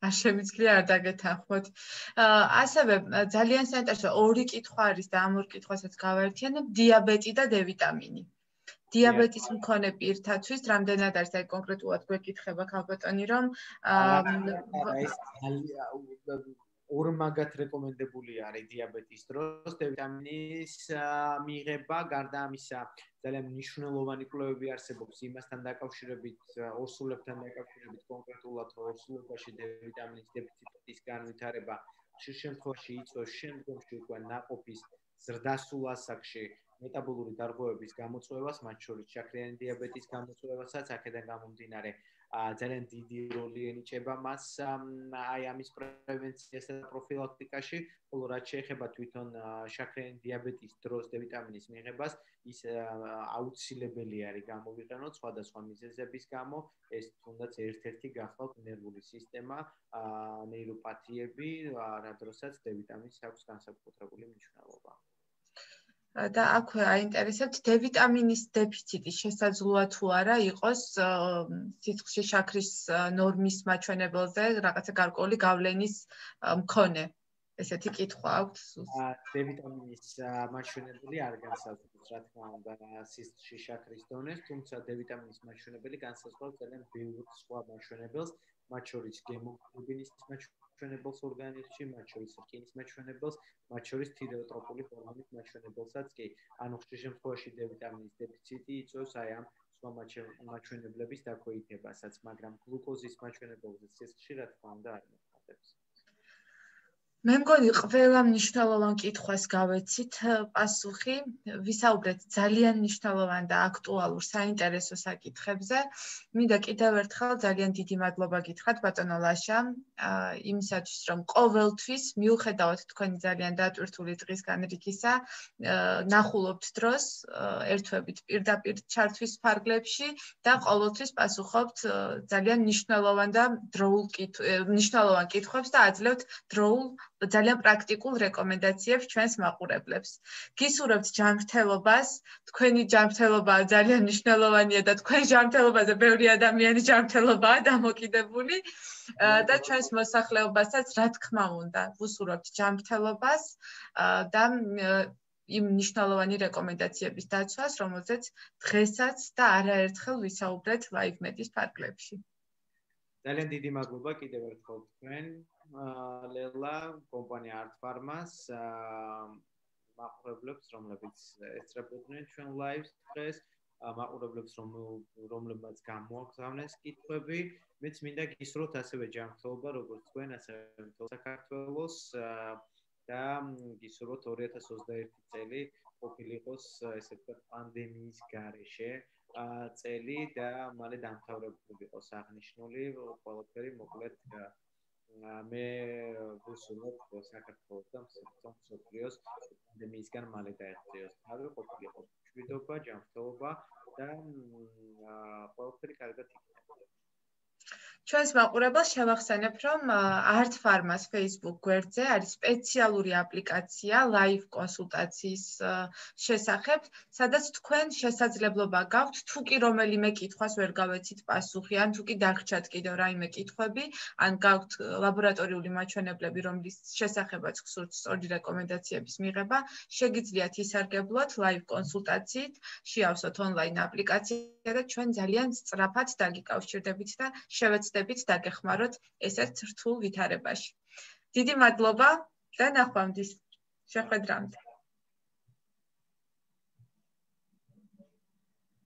არ შემიძლია არ დაგეთანხმოთ. ასევე ძალიან საინტერესო ორი კითხვა არის და ამ ორ კითხვასაც გავაერთიანებ, დიაბეტი და D-ვიტამინი. დიაბეტის მქონე პირთათვის რამდენად არის აი კონკრეტულად გვეკითხება ქალბატონი რომ ორმაგად რეკომენდებული არის დიაბეტის დროს D-ვიტამინის მიღება, გარდა ამისა ძალიან მნიშვნელოვანი კვლევები არსებობს იმასთან დაკავშირებით, ორსულებთან დაკავშირებით კონკრეტულად ორსულებაში D-ვიტამინის დეფიციტის განვითარება ხშირ შემთხვევაში იწვევს შემდგომში უკვე ნაყოფის ზრდასრულ ასაკში მეტაბოლური დარღვევების გამოწვევას, მათ შორის შაქრიანი დიაბეტის გამოწვევასაც, აქედან გამომდინარე ძალიან დიდი როლი ენიჭება მას აი ამის პრევენციასა და პროფილაქტიკაში, ხოლო რაც შეეხება თვითონ შაქრიანი დიაბეტის დროს D-ვიტამინის მიღებას, ის აუცილებელი არის გამოვიყენოთ სხვადასხვა მიზეზების გამო, ეს თუნდაც ერთ-ერთი გახლავთ ნერვული სისტემა, ნეიროპათიები, რა დროსაც D-ვიტამინს აქვს განსაკუთრებული მნიშვნელობა. და აქვე აინტერესებთ D-ვიტამინის დეფიციტი შესაძლოა თუ არა იყოს სიცხეში შაქრის ნორმის მაჩვენებელზე რაღაცა გარკვეული გავლენის მქონე. ესეთი კითხვა აქვს. D-ვიტამინის მაჩვენებელი არ განსაზღვრავს, რა თქმა უნდა, სიცხეში შაქრის დონეს, თუმცა D-ვიტამინის მაჩვენებელი განსაზღვრავს ძალიან ბევრ სხვა მაჩვენებელს, მათ შორის გემოგლობინის მაჩვენებელს ორგანიზმში, მათ შორის რკინის მაჩვენებელს, მათ შორის თირეოტროპული ჰორმონის მაჩვენებელსაც კი. ანუ ხშირ შემთხვევაში D-ვიტამინის დეფიციტი იწვევს აი ამ სხვა მაჩვენებლების დაქვეითებასაც, მაგრამ გლუკოზის მაჩვენებელზე სიცხეში რა თქმა უნდა არ მოხდებს. მე მგონი ყველა მნიშვნელოვან კითხვას გავეცით პასუხი, ვისაუბრეთ ძალიან მნიშვნელოვან და აქტუალურ საინტერესო საკითხებზე. მინდა კიდევ ერთხელ ძალიან დიდი მადლობა გითხრათ ბატონო ლაშა, იმისათვის რომ ყოველთვის მიუხედავად თქვენი ძალიან დატვირთული დღის განრიგისა, ნახულობთ დროს ერთვებით პირდაპირ ჩართვის ფარგლებში და ყოველთვის პასუხობთ ძალიან მნიშვნელოვან კითხვებს და აძლევთ დროულ ძალიან პრაქტიკულ რეკომენდაციებს ჩვენს მაყურებლებს. გისურვებთ ჯანმრთელობას, თქვენი ჯანმრთელობა ძალიან მნიშვნელოვანია და თქვენ ჯანმრთელობაზე ბევრი ადამიანის ჯანმრთელობაა დამოკიდებული და ჩვენს მოსახლეობასაც რა თქმა უნდა, ვუსურვებთ ჯანმრთელობას და იმ მნიშვნელოვანი რეკომენდაციების დაცვას, რომელზეც დღესაც და არაერთხელ ვისაუბრეთ Live Med-ის ფარგლებში. ძალიან დიდი მადლობა კიდევ ერთხელ თქვენ ლელა, კომპანია Art Pharma-ს, მაყურებლებს, რომლებიც ესწრებოდნენ ჩვენ live-ს დღეს, მაყურებლებს, რომლებმაც გამოაგზავნეს კითხვები. მეც მინდა გისურვოთ ასევე ჯანმრთელობა, როგორც თქვენ, ასევე მთელ საქართველოს და გისურვოთ 2021 წელი ყოფილიყოს ესე ვთქვათ პანდემიის გარეშე წელი და მალე დამთავრებული იყოს აღნიშნული ყველაფერი მოკლედ მე ვუსურვებ საქართველოს და მსოფლიოს პანდემიისგან მალე დაეღწიოს თავი, ყოფილიყოს მშვიდობა, ჯანმრთელობა და ყველაფერი კარგად იქნება. ჩვენს მაყურებელს შევახსენებ, რომ Art Pharma-ს Facebook გვერდზე არის სპეციალური აპლიკაცია live კონსულტაციის შესახებ, სადაც თქვენ შესაძლებლობა გაქვთ, თუ კი რომელიმე კითხვას ვერ გავეცით პასუხი, ან თუ კი დაგრჩათ კიდევ რაიმე კითხვები, ან გაქვთ ლაბორატორიული მაჩვენებლები, რომლის შესახებაც გსურთ სწორი რეკომენდაციების მიღება, შეგიძლიათ ისარგებლოთ live კონსულტაციით, შეავსოთ online აპლიკაცია და ჩვენ ძალიან სწრაფად დაგიკავშირდებით და შევეცდებით დაგეხმაროთ ესეთ რთულ ვითარებაში. დიდი მადლობა და ნახვამდის. შეხვედრამდე.